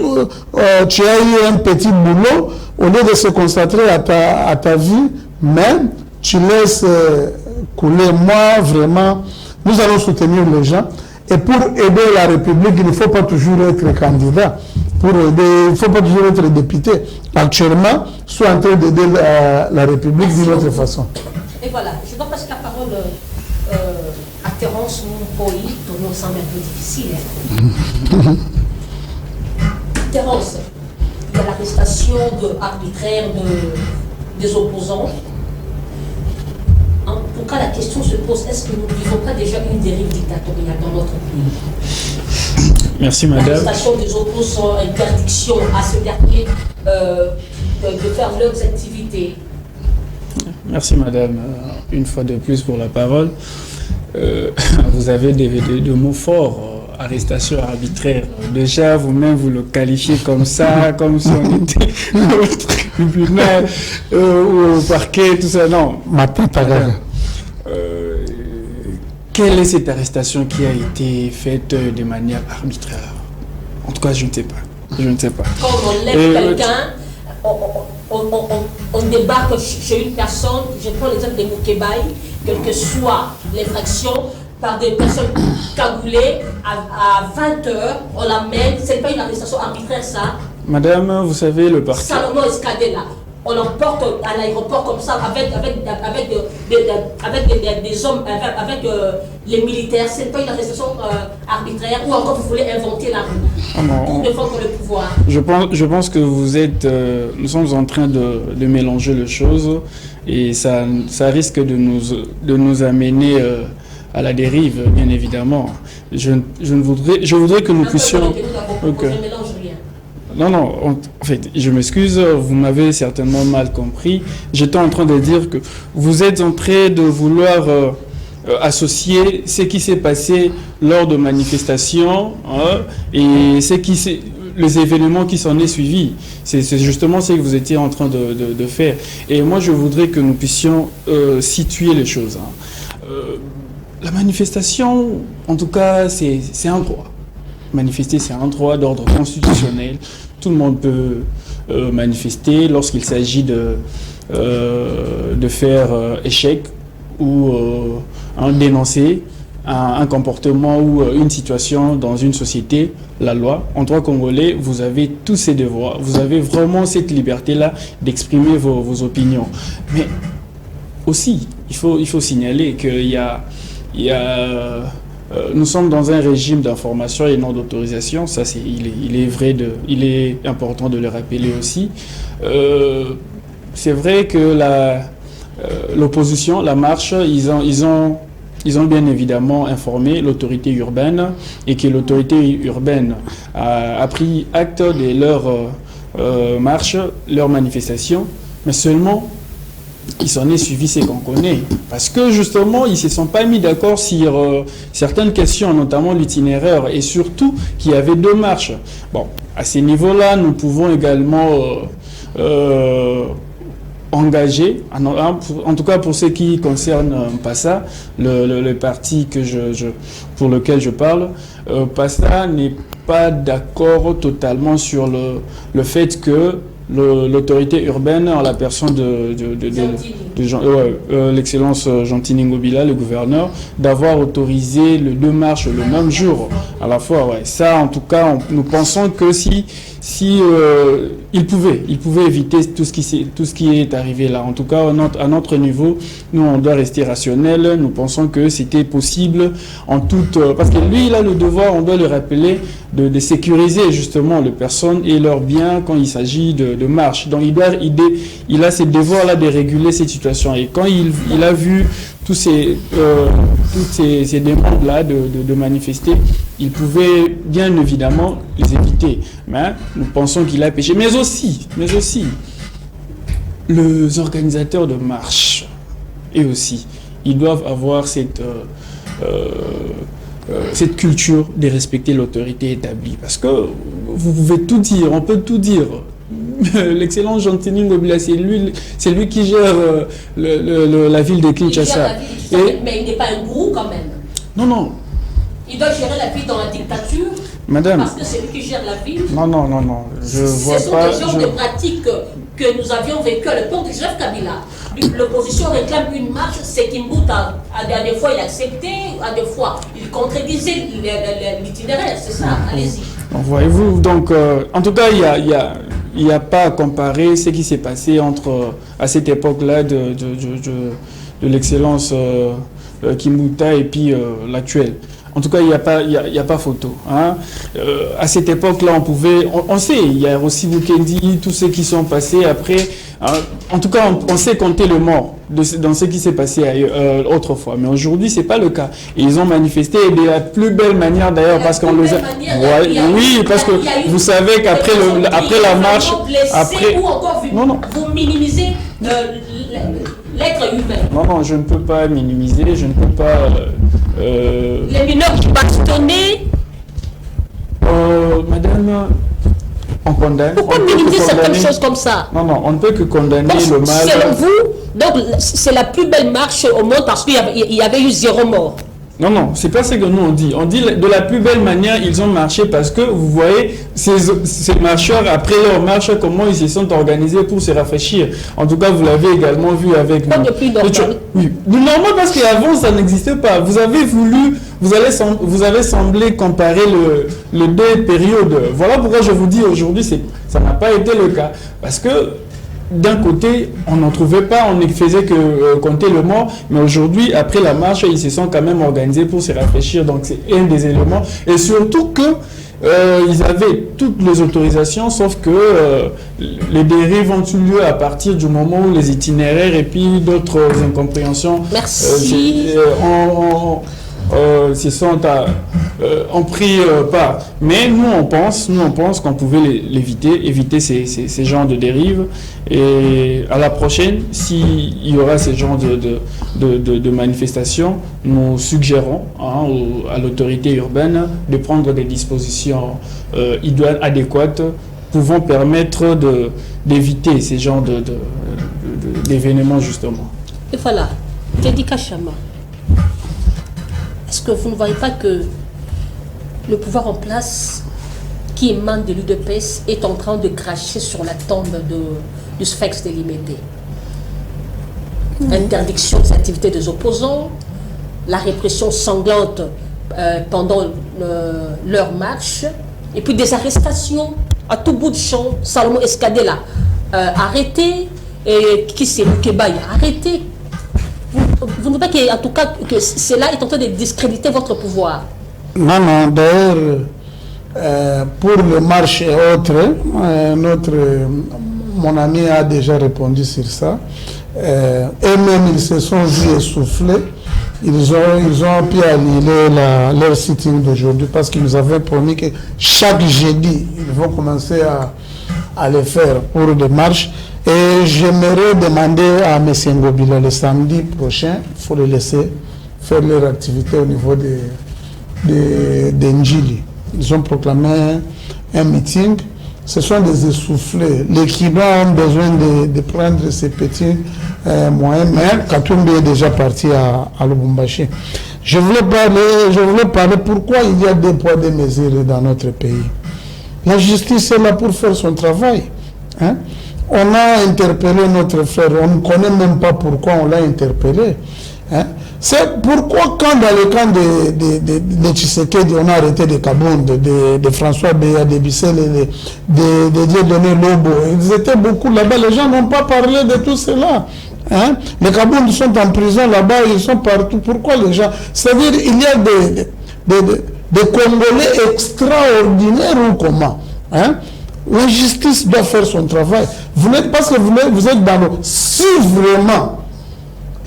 Speaker 3: Tu as eu un petit boulot, au lieu de se concentrer à ta vie, mais tu laisses couler. Moi, vraiment, nous allons soutenir les gens. Et pour aider la République, il ne faut pas toujours être candidat. Pour aider, il ne faut pas toujours être député. Actuellement, soit en train d'aider la République d'une autre façon.
Speaker 1: Et voilà, je dois passer la parole à Terence Moumpoï. Ton nom semble un peu difficile. Hein? Terence, il y a l'arrestation arbitraire des opposants. En tout cas, la question se pose, est-ce que nous ne vivons pas déjà une dérive dictatoriale dans notre pays?
Speaker 2: Merci, madame.
Speaker 1: L'arrestation des opposants, interdiction à ce dernier de faire leurs activités.
Speaker 2: Merci, madame, une fois de plus pour la parole. Vous avez des mots forts. Arrestation arbitraire. Déjà, vous-même, vous le qualifiez comme ça, comme si on était au tribunal, au parquet, tout ça. Non. Quelle est cette arrestation qui a été faite de manière arbitraire? En tout cas, je ne sais pas. Je ne sais pas.
Speaker 1: Quand on lève quelqu'un, on débarque chez une personne, je prends l'exemple des Moukébaï, quelle que soit l'infraction, par des personnes cagoulées à 20h, on l'amène, c'est pas une arrestation arbitraire ça.
Speaker 2: Madame, vous savez, le parquet...
Speaker 1: Salomon Escadé là, on l'emporte à l'aéroport comme ça avec des hommes, avec les militaires, c'est pas une arrestation arbitraire, ou encore vous voulez inventer la rue pour défendre le pouvoir.
Speaker 2: Je pense que vous êtes... nous sommes en train de mélanger les choses et ça risque de nous amener... à la dérive, bien évidemment. Je voudrais que nous puissions... Non, en fait, je m'excuse, vous m'avez certainement mal compris. J'étais en train de dire que vous êtes en train de vouloir associer ce qui s'est passé lors de manifestations et les événements qui s'en est suivis. C'est justement ce que vous étiez en train de faire. Et moi, je voudrais que nous puissions situer les choses. La manifestation, en tout cas, c'est un droit. Manifester, c'est un droit d'ordre constitutionnel. Tout le monde peut manifester lorsqu'il s'agit de faire échec ou dénoncer un comportement ou une situation dans une société, la loi. En droit congolais, vous avez tous ces devoirs. Vous avez vraiment cette liberté-là d'exprimer vos opinions. Mais aussi, il faut signaler qu'il y a nous sommes dans un régime d'information et non d'autorisation. Ça, il est important de le rappeler aussi. C'est vrai que l'opposition, la marche, ils ont bien évidemment informé l'autorité urbaine et que l'autorité urbaine a pris acte de leur marche, leur manifestation, mais seulement il s'en est suivi ce qu'on connaît. Parce que justement, ils ne se sont pas mis d'accord sur certaines questions, notamment l'itinéraire, et surtout qu'il y avait 2 marches. Bon, à ces niveaux-là, nous pouvons également engager, en tout cas pour ce qui concerne PASA, le parti pour lequel je parle, PASA n'est pas d'accord totalement sur le fait que l'autorité urbaine, en la personne de l'excellence Gentini Ngobila, le gouverneur, d'avoir autorisé les 2 marches le même jour à la fois. Ouais. Ça, en tout cas, nous pensons que si il pouvait éviter tout ce qui est arrivé là. En tout cas, à notre niveau, nous, on doit rester rationnel. Nous pensons que c'était possible parce que lui, il a le devoir, on doit le rappeler, de sécuriser justement les personnes et leurs biens quand il s'agit de marche. Donc, il a ce devoir-là de réguler cette situation. Et quand il a vu toutes ces demandes-là de manifester, il pouvait bien évidemment les éviter. Mais nous pensons qu'il a péché. Mais aussi, les organisateurs de marche, et aussi, ils doivent avoir cette culture de respecter l'autorité établie. Parce que vous pouvez tout dire, on peut tout dire. L'excellent Gentini Ngobila, c'est lui qui gère la ville de Kinshasa.
Speaker 1: Mais il n'est pas un gourou quand même.
Speaker 2: Non.
Speaker 1: Il doit gérer la ville dans la dictature.
Speaker 2: Madame.
Speaker 1: Parce que c'est lui qui gère la ville.
Speaker 2: Non. Ce
Speaker 1: sont des genres de pratiques que nous avions vécues à l'époque de Joseph Kabila. L'opposition réclame une marche, c'est Kimbuta. À des fois, il acceptait, à des fois, il contredisait l'itinéraire. C'est ça, allez-y.
Speaker 2: Voyez-vous, donc, en tout cas, il n'y a pas à comparer ce qui s'est passé à cette époque-là de l'excellence Kimbuta et puis l'actuel. En tout cas, il n'y a pas photo. Hein. À cette époque-là, on sait, il y a aussi Bukendi, tous ceux qui sont passés après. Hein. En tout cas, on sait compter le mort dans ce qui s'est passé autrefois. Mais aujourd'hui, ce n'est pas le cas. Et ils ont manifesté de la plus belle manière d'ailleurs, parce qu'on les a... Oui, parce que vous savez qu'après la marche...
Speaker 1: Vous minimisez l'être humain.
Speaker 2: Non, je ne peux pas minimiser, je ne peux pas...
Speaker 1: Les mineurs bastonnés.
Speaker 2: Madame, on condamne.
Speaker 1: Pourquoi minimiser certaines choses comme ça?
Speaker 2: Non, on ne peut que condamner le mal.
Speaker 1: Selon vous, donc c'est la plus belle marche au monde parce qu'il y avait eu 0 mort.
Speaker 2: Non, c'est pas ce que nous on dit. On dit de la plus belle manière, ils ont marché parce que vous voyez ces marcheurs, après leur marche, comment ils se sont organisés pour se rafraîchir. En tout cas, vous l'avez également vu avec nous.
Speaker 1: Depuis normal.
Speaker 2: Oui, normal parce qu'avant ça n'existait pas. Vous avez semblé comparer les 2 périodes. Voilà pourquoi je vous dis aujourd'hui, ça n'a pas été le cas. Parce que d'un côté, on n'en trouvait pas, on ne faisait que compter le mort, mais aujourd'hui, après la marche, ils se sont quand même organisés pour se rafraîchir, donc c'est un des éléments. Et surtout que ils avaient toutes les autorisations, sauf que les dérives ont eu lieu à partir du moment où les itinéraires et puis d'autres incompréhensions ont pris part. Mais nous on pense qu'on pouvait éviter ces genres de dérives. Et à la prochaine, s'il y aura ces genres de manifestations, nous suggérons à l'autorité urbaine de prendre des dispositions idoines, adéquates, pouvant permettre d'éviter ces genres d'événements justement.
Speaker 1: Et voilà, Teddy Kachama. Est-ce que vous ne voyez pas que le pouvoir en place qui émane de l'UDPS est en train de cracher sur la tombe du sphinx de Limédé? Interdiction des activités des opposants, la répression sanglante pendant leur marche, et puis des arrestations à tout bout de champ. Salomon Escadela arrêté, et qui c'est Moukebaye arrêté. Vous ne trouvez pas qu'en tout cas que cela est en train de discréditer votre pouvoir?
Speaker 3: Non, non, d'ailleurs, pour le marche et autres, mon ami a déjà répondu sur ça. Eux-mêmes, ils se sont vus essoufflés. Ils ont pu annuler leur sitting d'aujourd'hui parce qu'ils nous avaient promis que chaque jeudi, ils vont commencer à le faire pour des marches. Et j'aimerais demander à M. Ngobila le samedi prochain, il faut les laisser faire leur activité au niveau de Ndjili. Ils ont proclamé un meeting. Ce sont des essoufflés. Les Kibas ont besoin de prendre ces petits moyens, mais Katumbi est déjà parti à Lubumbashi. Je voulais parler pourquoi il y a des poids, des mesures dans notre pays. La justice est là pour faire son travail. Hein? On a interpellé notre frère, on ne connaît même pas pourquoi on l'a interpellé. Hein? C'est pourquoi quand dans le camp de Tshisekedi, on a arrêté de Kabound, de François Béa, de Bissel, de Dieudonné Lobo, ils étaient beaucoup là-bas, les gens n'ont pas parlé de tout cela. Hein? Les Kabound sont en prison là-bas, ils sont partout. Pourquoi les gens? C'est-à-dire il y a des Congolais extraordinaires ou comment? Hein? La justice doit faire son travail. Vous n'êtes parce que vous êtes dans le... Si vraiment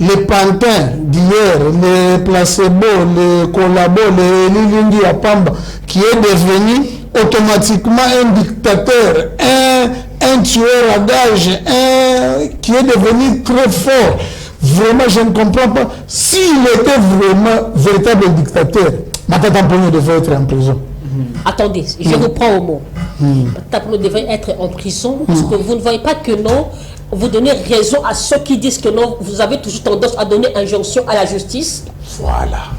Speaker 3: les pantins d'hier, les placebos, les collabos, les Lilingi Apamba, qui est devenu automatiquement un dictateur, un tueur à gages, qui est devenu très fort. Vraiment, je ne comprends pas. S'il était vraiment véritable dictateur, Matata Ponyo devait être en prison.
Speaker 1: Attendez, je reprends au mot. Matata Ponyo devait être en prison parce que vous ne voyez pas que non. Vous donnez raison à ceux qui disent que non, vous avez toujours tendance à donner injonction à la justice.
Speaker 3: Voilà.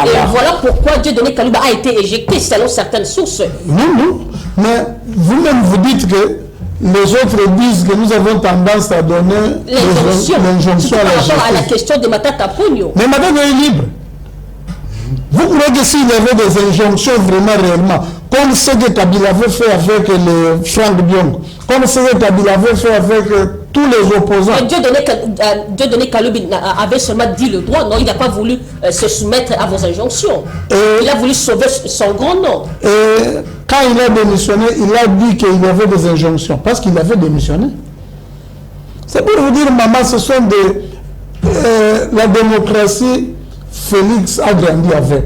Speaker 1: Et voilà pourquoi Dieudonné Kalouba a été éjecté selon certaines sources.
Speaker 3: Non, mais vous-même vous dites que les autres disent que nous avons tendance à donner l'injonction à la justice.
Speaker 1: Par rapport à la question de Matata Ponyo.
Speaker 3: Mais Matata est libre. Vous croyez que s'il y avait des injonctions vraiment réellement, comme ce que Kabila avait fait avec le Franck Biong, comme ce que Kabila avait fait avec tous les opposants.
Speaker 1: Dieudonné Kalouba avait seulement dit le droit, non, il n'a pas voulu se soumettre à vos injonctions. Il a voulu sauver son grand nom.
Speaker 3: Et quand il a démissionné, il a dit qu'il y avait des injonctions, parce qu'il avait démissionné. C'est pour vous dire, maman, ce sont la démocratie. Félix a grandi avec.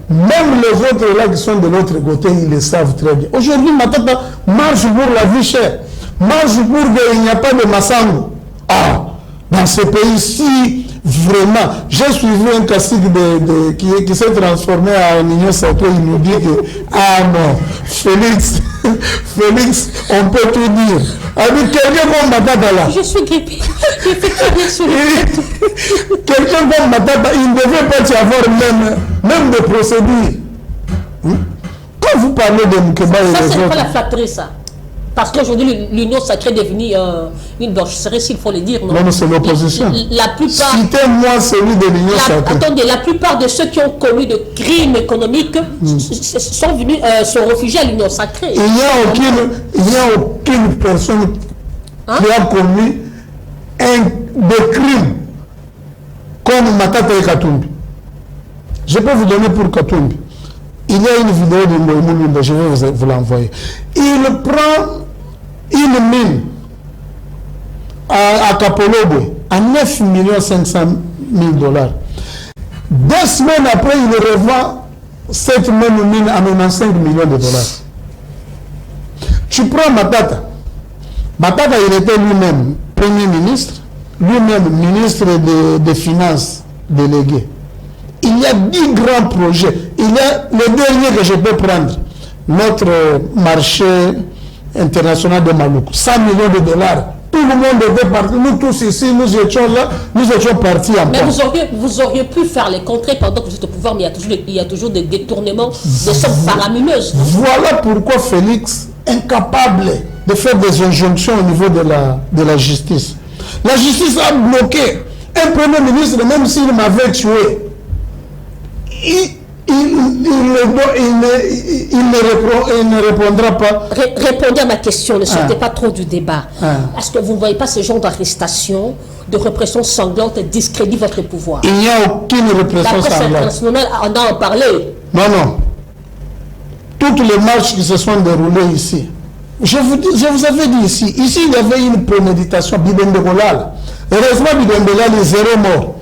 Speaker 3: Même les autres là qui sont de l'autre côté, ils le savent très bien. Aujourd'hui, Matata marche pour la vie chère. Marche pour qu'il n'y a pas de Massango. Ah, dans ce pays-ci, vraiment, j'ai suivi un classique qui s'est transformé en Union Sacrée. Il nous dit que, ah non, Félix, on peut tout dire. Avec quelqu'un comme Matata là.
Speaker 1: Je suis grippé.
Speaker 3: Quelqu'un comme Matata, il ne devait pas y avoir même des procédures. Quand vous parlez de Mukeba et
Speaker 1: ça,
Speaker 3: des autres...
Speaker 1: Ça, c'est pas la flatterie, ça. Parce qu'aujourd'hui, l'Union Sacrée est devenue une blanchisserie, s'il faut le dire. Non,
Speaker 3: mais c'est l'opposition.
Speaker 1: La plupart...
Speaker 3: Citez-moi celui de l'Union Sacrée.
Speaker 1: Attendez, la plupart de ceux qui ont commis de crimes économiques sont réfugiés à l'Union Sacrée.
Speaker 3: Il n'y a aucune personne qui a commis des crimes comme Matata et Katumbi. Je peux vous donner pour Katumbi. Il y a une vidéo de Moïmoulou, je vais vous l'envoyer. Il prend une mine à Kapolobo à 9 500 000 $. 2 semaines après, il revend cette même mine à 95 millions de $. Tu prends Matata. Matata, il était lui-même Premier ministre, lui-même ministre des Finances délégué. Il y a 10 grands projets. Il y a le dernier que je peux prendre, notre marché international de Maluku, 100 millions de $. Tout le monde était parti. Nous tous ici, nous étions là, nous étions partis en
Speaker 1: Mais vous auriez pu faire les contrées pendant que vous êtes au pouvoir, mais il y a toujours des détournements, des sommes faramineuses.
Speaker 3: Voilà pourquoi Félix, incapable de faire des injonctions au niveau de la justice. La justice a bloqué un premier ministre, même s'il m'avait tué. il ne répondra pas.
Speaker 1: Répondez à ma question, ne sortez pas trop du débat. Est-ce que vous ne voyez pas ce genre d'arrestation, de répression sanglante discrédite votre pouvoir?
Speaker 3: Il n'y a aucune répression sanglante.
Speaker 1: La presse internationale en a parlé.
Speaker 3: Non, non. Toutes les marches qui se sont déroulées ici, je vous avais dit ici, il y avait une préméditation, Bidembekolal. Heureusement, Bidembekolal est 0 mort.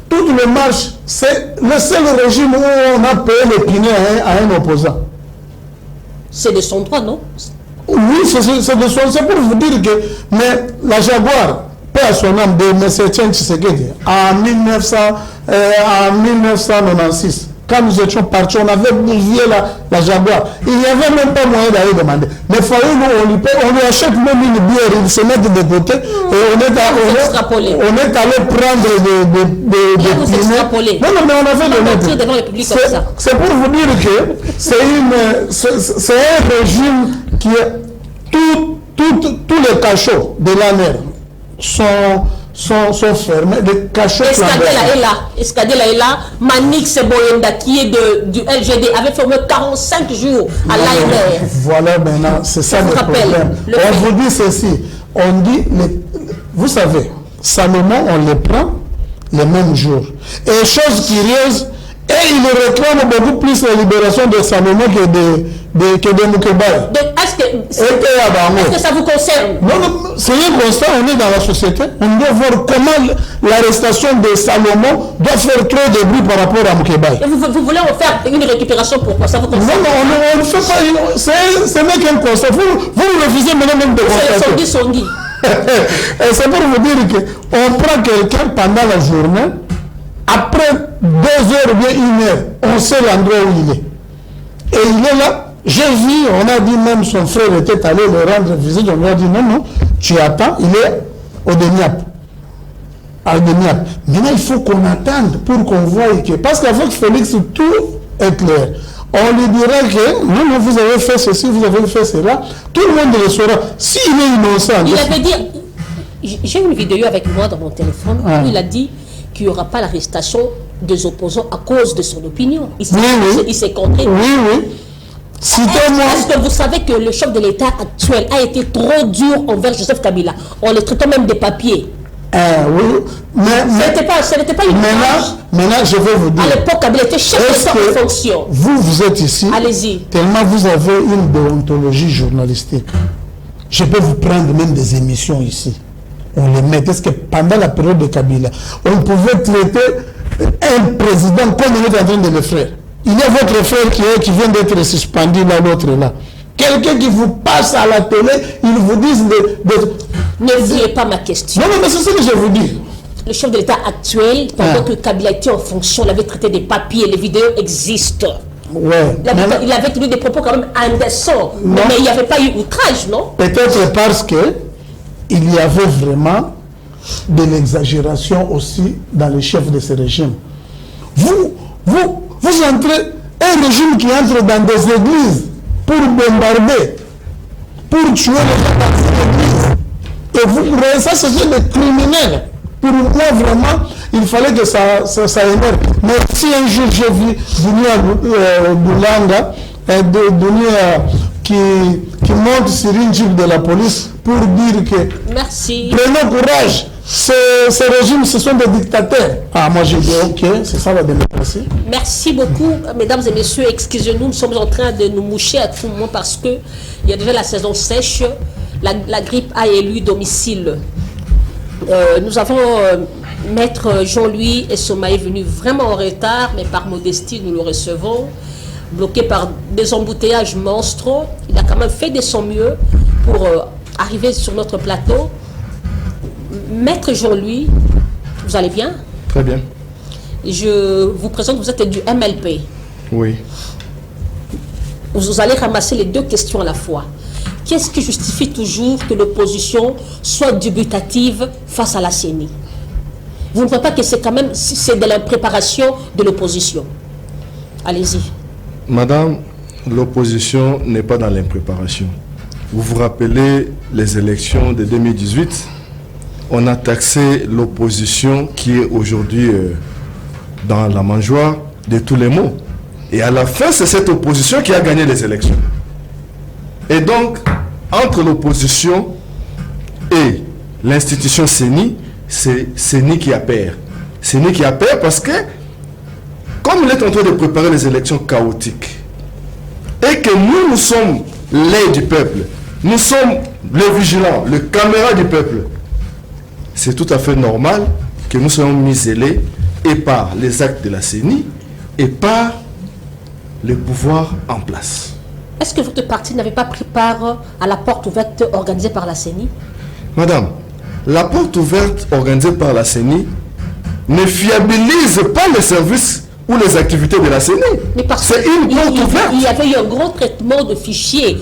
Speaker 3: Toutes les marches, c'est le seul régime où on a payé les pinets à un opposant.
Speaker 1: C'est de son droit, non?
Speaker 3: Oui, c'est de son droit. C'est pour vous dire que mais la Jaguar, paix à son âme, de M. Tchen Tshisekedi, en 1996, quand nous étions partis, on avait bousillé la Jaguar. Il n'y avait même pas moyen d'aller demander. Mais il fallait on lui achète même une bière, il se met de côté, et on est allé prendre des pinets. Non, mais on a fait de c'est pour vous dire que c'est un régime qui est tous les cachots de l'ANR sont fermés, des cachots
Speaker 1: Escadela est là, Manik Seboyenda qui est du LGD avait fermé 45 jours à l'ANR.
Speaker 3: Voilà maintenant, c'est ça le problème. On vous dit ceci, on dit, vous savez, Salomon, on les prend le même jour. Et chose curieuse, et il réclame beaucoup plus la libération de Salomon que de Moukébaye.
Speaker 1: Est-ce que ça vous concerne?
Speaker 3: Non, c'est un constat, on est dans la société. On doit voir comment l'arrestation de Salomon doit faire trop de bruit par rapport à Moukébaye.
Speaker 1: Vous voulez en faire une récupération, pourquoi ça vous concerne?
Speaker 3: Non, on ne fait pas. Ce n'est qu'un constat. Vous refusez maintenant même de constater.
Speaker 1: C'est Sondi.
Speaker 3: C'est pour vous dire qu'on prend quelqu'un pendant la journée. Après 2 heures ou bien 1 heure, on sait l'endroit où il est. Et il est là. J'ai vu, on a dit même son frère était allé le rendre visite. On lui a dit non, tu attends, il est au Deniap. Maintenant, il faut qu'on attende pour qu'on voie que. Parce qu'avec Félix, tout est clair. On lui dira que non, vous avez fait ceci, vous avez fait cela. Tout le monde le saura. S'il est innocent.
Speaker 1: Il avait dit. J'ai une vidéo avec moi dans mon téléphone où il a dit qu'il n'y aura pas l'arrestation des opposants à cause de son opinion. Il s'est contré.
Speaker 3: Oui.
Speaker 1: Est-ce que vous savez que le chef de l'État actuel a été trop dur envers Joseph Kabila? On le traitait même des papiers.
Speaker 3: Oui, mais
Speaker 1: ce n'était pas une image.
Speaker 3: Maintenant, je vais vous dire.
Speaker 1: À l'époque, Kabila était chef de l'État en fonction.
Speaker 3: Vous êtes ici.
Speaker 1: Allez-y.
Speaker 3: Tellement vous avez une déontologie journalistique. Je peux vous prendre même des émissions ici. On les met. Est-ce que pendant la période de Kabila, on pouvait traiter un président comme on est en train de le faire? Il y a votre frère qui vient d'être suspendu là, l'autre là. Quelqu'un qui vous passe à la télé, ils vous disent
Speaker 1: Ne vouliez pas ma question.
Speaker 3: Non, mais c'est ce que je vous dis.
Speaker 1: Le chef de l'État actuel, pendant que Kabila était en fonction, il avait traité des papiers, les vidéos existent.
Speaker 3: Ouais.
Speaker 1: Il avait tenu des propos quand même indécents. Mais il n'y avait pas eu outrage, non?
Speaker 3: Peut-être parce que il y avait vraiment de l'exagération aussi dans les chefs de ce régime. Vous entrez, un régime qui entre dans des églises pour bombarder, pour tuer les gens dans ces églises. Et ça, ce sont des criminels. Pour moi, vraiment, il fallait que ça émerge. Mais si un jour j'ai vu Dunia Boulanga, qui monte sur une jeep de la police pour dire que
Speaker 1: merci.
Speaker 3: Prenons courage. Ces régimes, ce sont des dictateurs. Moi j'ai dit ok, c'est ça la démocratie.
Speaker 1: Merci beaucoup, mesdames et messieurs. Excusez-nous, nous sommes en train de nous moucher à tout moment parce que il y a déjà la saison sèche. La grippe a élu domicile. Nous avons Maître Jean-Louis Essoma est venu vraiment en retard, mais par modestie, nous le recevons. Bloqué par des embouteillages monstres. Il a quand même fait de son mieux pour arriver sur notre plateau. Maître Jean-Louis, vous allez bien?
Speaker 4: Très bien.
Speaker 1: Je vous présente, vous êtes du MLP.
Speaker 4: Oui.
Speaker 1: Vous allez ramasser les 2 questions à la fois. Qu'est-ce qui justifie toujours que l'opposition soit dubitative face à la CENI? Vous ne voyez pas que c'est quand même c'est de la préparation de l'opposition? Allez-y.
Speaker 4: Madame, l'opposition n'est pas dans l'impréparation. Vous vous rappelez les élections de 2018? On a taxé l'opposition qui est aujourd'hui dans la mangeoire de tous les maux. Et à la fin, c'est cette opposition qui a gagné les élections. Et donc, entre l'opposition et l'institution CENI, c'est CENI qui a peur. CENI qui a peur parce que, comme il est en train de préparer les élections chaotiques, et que nous sommes les du peuple, nous sommes les vigilants, le caméra du peuple, c'est tout à fait normal que nous soyons muselés et par les actes de la CENI et par le pouvoir en place.
Speaker 1: Est-ce que votre parti n'avait pas pris part à la porte ouverte organisée par la CENI?
Speaker 4: Madame, la porte ouverte organisée par la CENI ne fiabilise pas les services ou les activités de la CENI. C'est une porte ouverte.
Speaker 1: Il y avait eu un grand traitement de fichiers.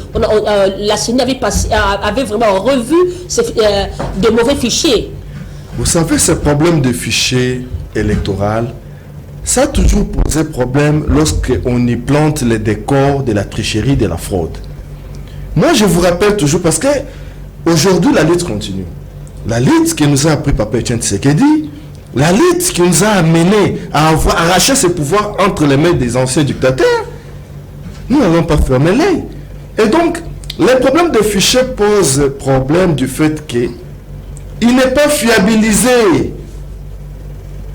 Speaker 1: La CENI avait vraiment revu de mauvais fichiers.
Speaker 4: Vous savez, ce problème de fichiers électoraux, ça a toujours posé problème lorsqu'on y plante les décors de la tricherie, de la fraude. Moi, je vous rappelle toujours, parce que aujourd'hui, la lutte continue. La lutte qui nous a appris Papa Etienne Tshisekedi, la lutte qui nous a amené à arracher ce pouvoir entre les mains des anciens dictateurs, nous n'allons pas fermer l'œil. Et donc, les problèmes de fichiers posent problème du fait qu'il n'est pas fiabilisé.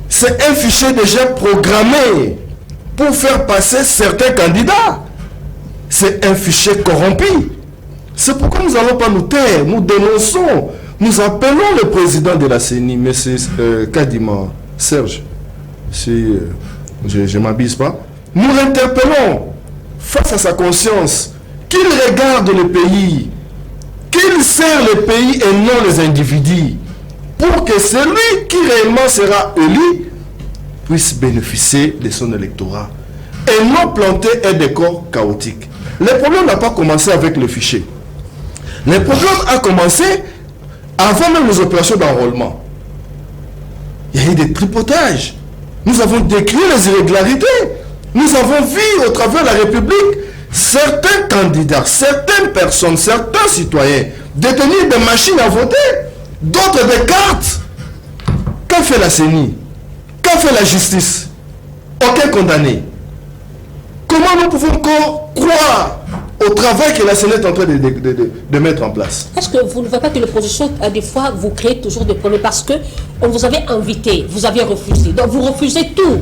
Speaker 4: C'est un fichier déjà programmé pour faire passer certains candidats. C'est un fichier corrompu. C'est pourquoi nous n'allons pas nous taire. Nous dénonçons. Nous appelons le président de la CENI, M. Kadima, Serge, si je ne m'abuse pas. Nous l'interpellons face à sa conscience, qu'il regarde le pays, qu'il sert le pays et non les individus, pour que celui qui réellement sera élu puisse bénéficier de son électorat et non planter un décor chaotique. Le problème n'a pas commencé avec le fichier. Le problème a commencé avant même les opérations d'enrôlement. Il y a eu des tripotages. Nous avons décrit les irrégularités. Nous avons vu au travers de la République certains candidats, certaines personnes, certains citoyens détenir des machines à voter, d'autres des cartes. Qu'a fait la CENI? Qu'a fait la justice? Aucun condamné. Comment nous pouvons encore croire au travail que la CENI est en train de mettre en place?
Speaker 1: Est-ce que vous ne voyez pas que l'opposition, des fois, vous crée toujours des problèmes parce que on vous avait invité, vous avez refusé. Donc vous refusez tout.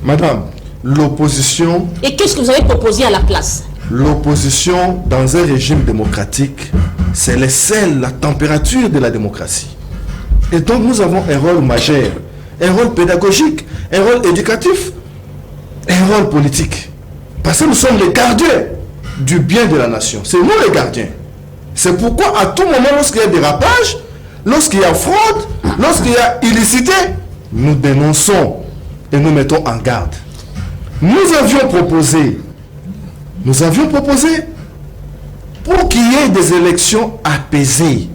Speaker 4: Madame, l'opposition...
Speaker 1: Et qu'est-ce que vous avez proposé à la place?
Speaker 4: L'opposition, dans un régime démocratique, c'est le sel, la température de la démocratie. Et donc nous avons un rôle majeur, un rôle pédagogique, un rôle éducatif, un rôle politique. Parce que nous sommes les gardiens du bien de la nation. C'est nous les gardiens. C'est pourquoi à tout moment, lorsqu'il y a dérapage, lorsqu'il y a fraude, lorsqu'il y a illicité, nous dénonçons et nous mettons en garde. Nous avions proposé pour qu'il y ait des élections apaisées,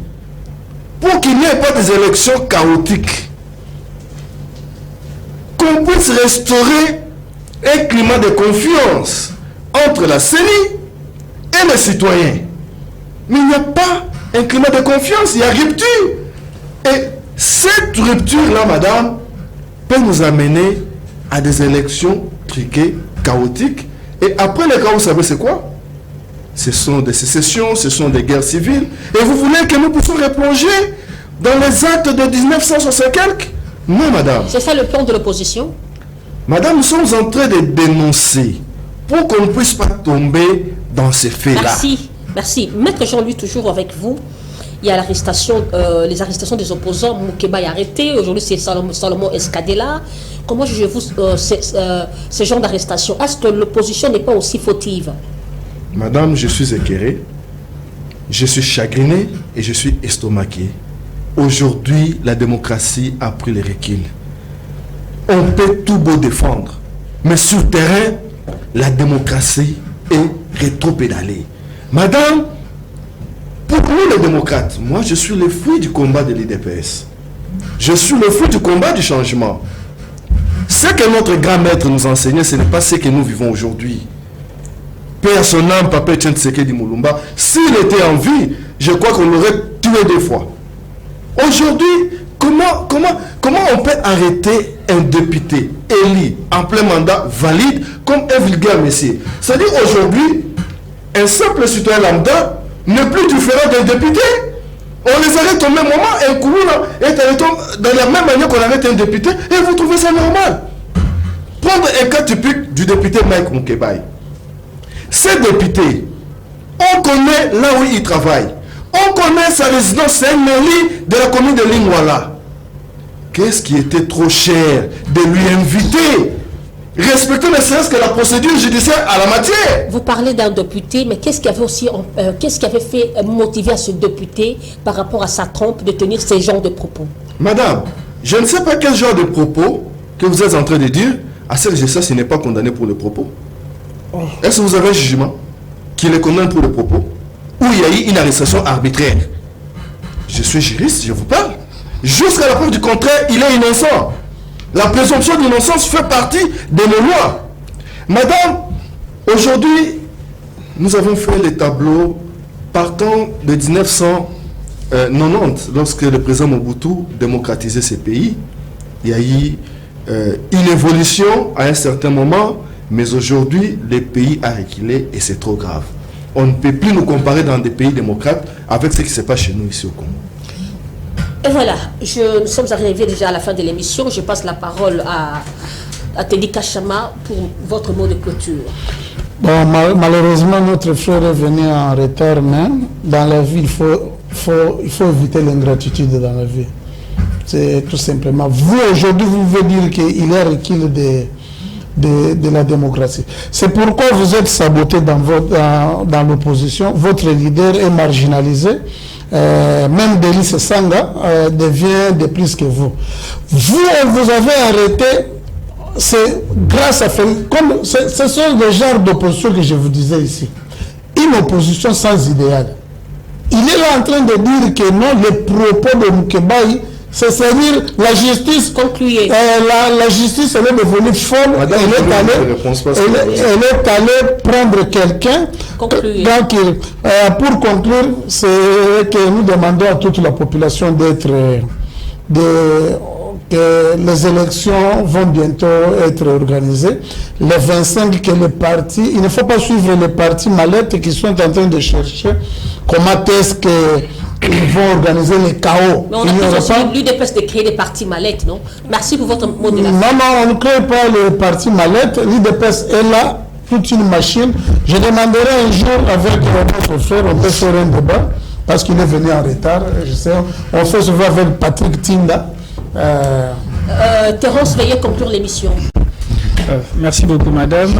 Speaker 4: pour qu'il n'y ait pas des élections chaotiques, qu'on puisse restaurer un climat de confiance entre la CENI et les citoyens. Mais il n'y a pas un climat de confiance, il y a rupture. Et cette rupture-là, madame, peut nous amener à des élections truquées, chaotiques. Et après les cas, vous savez c'est quoi? Ce sont des sécessions, ce sont des guerres civiles. Et vous voulez que nous puissions replonger dans les actes de 1960 quelques? Non, madame.
Speaker 1: C'est ça le plan de l'opposition?
Speaker 4: Madame, nous sommes en train de dénoncer pour qu'on ne puisse pas tomber dans ces faits-là.
Speaker 1: Merci, merci. Maître Jean-Louis, toujours avec vous. Il y a l'arrestation, les arrestations des opposants. Moukeba est arrêté. Aujourd'hui, c'est Salomon Escadela. Comment jugez-vous ce genre d'arrestation? Est-ce que l'opposition n'est pas aussi fautive?
Speaker 4: Madame, je suis éclairé, je suis chagriné et je suis estomaqué. Aujourd'hui, la démocratie a pris le recul. On peut tout beau défendre, mais sur le terrain, la démocratie est rétropédalée. Madame, pour nous les démocrates, moi je suis le fruit du combat de l'IDPS. Je suis le fruit du combat du changement. Ce que notre grand maître nous enseignait, ce n'est pas ce que nous vivons aujourd'hui. Paix à son âme, Papa Etienne Tshisekedi Mulumba, s'il était en vie, je crois qu'on l'aurait tué 2 fois. Aujourd'hui, qu'on Comment on peut arrêter un député élu en plein mandat valide comme un vulgaire messie? C'est-à-dire aujourd'hui, un simple citoyen lambda n'est plus différent d'un député. On les arrête au même moment, un Koulouna est arrêté dans la même manière qu'on arrête un député, et vous trouvez ça normal? Prendre un cas typique du député Mike Moukebaye. Ce député, on connaît là où il travaille. On connaît sa résidence, c'est un mairie de la commune de Lingwala. Qu'est-ce qui était trop cher de lui inviter? Respecter ne serait-ce que la procédure judiciaire à la matière.
Speaker 1: Vous parlez d'un député, mais qu'est-ce qui avait aussi, qu'est-ce qui avait fait motiver à ce député par rapport à sa trompe de tenir ce genre de propos?
Speaker 4: Madame, je ne sais pas quel genre de propos que vous êtes en train de dire. À ce que je sais, ce n'est pas condamné pour le propos. Est-ce que vous avez un jugement qui le condamne pour le propos? Ou il y a eu une arrestation arbitraire? Je suis juriste, je vous parle. Jusqu'à la preuve du contraire, il est innocent. La présomption d'innocence fait partie de nos lois. Madame, aujourd'hui, nous avons fait les tableaux partant de 1990, lorsque le président Mobutu démocratisait ces pays. Il y a eu une évolution à un certain moment, mais aujourd'hui, le pays a reculé et c'est trop grave. On ne peut plus nous comparer dans des pays démocrates avec ce qui se passe chez nous ici au Congo.
Speaker 1: Et voilà, nous sommes arrivés déjà à la fin de l'émission. Je passe la parole à Teddy Kachama pour votre mot de clôture.
Speaker 3: Bon, malheureusement, notre frère est venu en retard, mais dans la vie, il faut éviter l'ingratitude dans la vie. C'est tout simplement. Vous, aujourd'hui, vous pouvez dire qu'il est recul de la démocratie. C'est pourquoi vous êtes saboté dans l'opposition. Votre leader est marginalisé. Même Delis Sanga devient de plus que vous. Vous avez arrêté, c'est grâce à... Comme ce sont les genres d'opposition que je vous disais ici. Une opposition sans idéal. Il est là en train de dire que non, les propos de Moukebaye, c'est-à-dire la justice, la justice, elle est devenue folle.
Speaker 4: Madame,
Speaker 3: elle est allée prendre quelqu'un. Donc, pour conclure, c'est que nous demandons à toute la population que les élections vont bientôt être organisées. Les 25 que les partis, il ne faut pas suivre les partis mallettes qui sont en train de chercher comment est-ce qu'ils vont organiser les chaos.
Speaker 1: Mais on a l'UDPS de créer des partis mallettes, non? Merci pour votre mot de la fin.
Speaker 3: Non, on ne crée pas les partis mallettes. L'UDPS est là, toute une machine. Je demanderai un jour avec notre frère, on peut faire un débat, parce qu'il est venu en retard. Je sais, on fait souvent avec Patrick Tinda.
Speaker 1: Terence, veuillez conclure l'émission.
Speaker 2: Merci beaucoup, madame.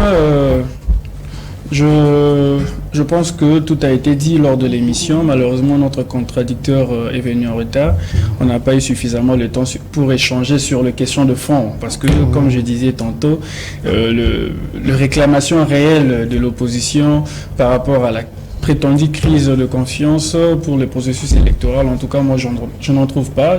Speaker 2: Je pense que tout a été dit lors de l'émission. Malheureusement, notre contradicteur est venu en retard. On n'a pas eu suffisamment le temps pour échanger sur les questions de fond. Parce que, comme je disais tantôt, le réclamation réelle de l'opposition par rapport à la prétendue crise de confiance pour le processus électoral, en tout cas moi je n'en trouve pas,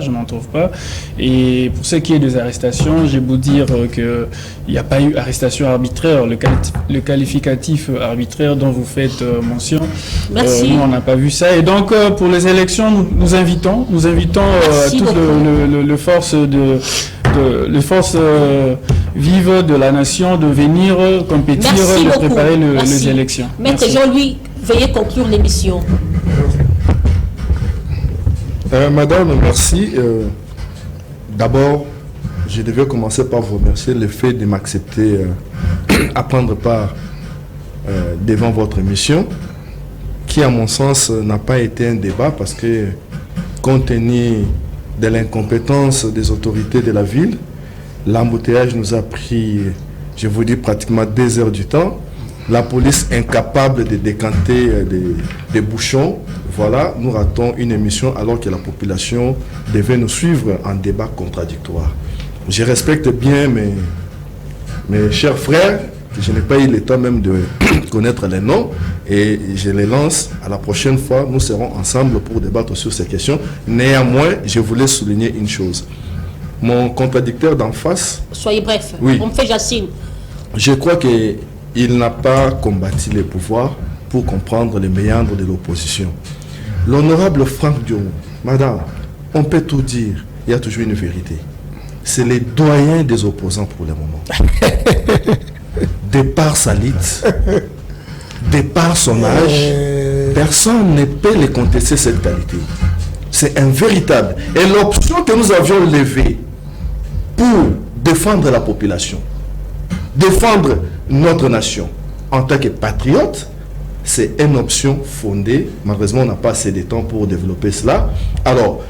Speaker 2: et pour ce qui est des arrestations, j'ai beau dire qu'il n'y a pas eu arrestation arbitraire, le qualificatif arbitraire dont vous faites mention, nous on n'a pas vu ça, et donc pour les élections nous invitons toutes les forces les forces vives de la nation de venir compétir, de préparer les élections.
Speaker 1: Maître Jean-Louis, veuillez conclure l'émission.
Speaker 4: Madame, merci. D'abord, je devais commencer par vous remercier le fait de m'accepter à prendre part devant votre émission, qui à mon sens n'a pas été un débat parce que compte tenu de l'incompétence des autorités de la ville, l'embouteillage nous a pris, je vous dis, pratiquement 2 heures du temps. La police incapable de décanter des bouchons. Voilà, nous ratons une émission alors que la population devait nous suivre en débat contradictoire. Je respecte bien mes chers frères, que je n'ai pas eu le temps même de connaître les noms, et je les lance. À la prochaine fois, nous serons ensemble pour débattre sur ces questions. Néanmoins, je voulais souligner une chose. Mon contradicteur d'en face...
Speaker 1: Soyez bref,
Speaker 4: oui,
Speaker 1: on me fait Jacine.
Speaker 4: Je crois qu'il n'a pas combattu les pouvoirs pour comprendre les méandres de l'opposition. L'honorable Franck Dion, madame, on peut tout dire. il y a toujours une vérité. C'est les doyens des opposants pour le moment. De par sa lite, de par son âge, personne ne peut les contester cette qualité. C'est un véritable. Et l'option que nous avions levée pour défendre la population, défendre notre nation en tant que patriote, c'est une option fondée. Malheureusement, on n'a pas assez de temps pour développer cela. Alors,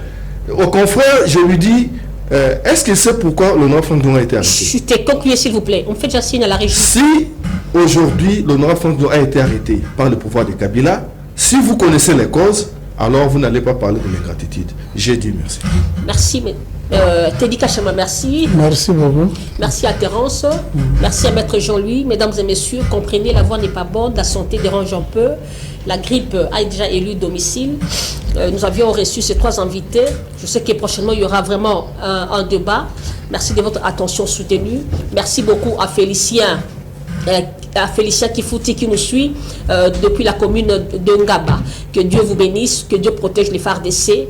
Speaker 4: au confrère, je lui dis, est-ce que c'est pourquoi l'honorable Franck Ndongo a été arrêté?
Speaker 1: Je t'ai conclu, s'il vous plaît. On fait déjà signe à la régie.
Speaker 4: Si aujourd'hui l'honorable Franck Ndongo a été arrêté par le pouvoir de Kabila, si vous connaissez les causes, alors vous n'allez pas parler de l'ingratitude. J'ai dit merci.
Speaker 1: Merci, Teddy Kachama, merci.
Speaker 3: Merci beaucoup.
Speaker 1: Merci à Terence. Merci à Maître Jean-Louis. Mesdames et messieurs, comprenez, la voix n'est pas bonne, la santé dérange un peu. La grippe a déjà élu domicile. Nous avions reçu ces 3 invités. Je sais que prochainement, il y aura vraiment un débat. Merci de votre attention soutenue. Merci beaucoup à Félicien Kifouti qui nous suit depuis la commune de Ngaba. Que Dieu vous bénisse, que Dieu protège les FARDC.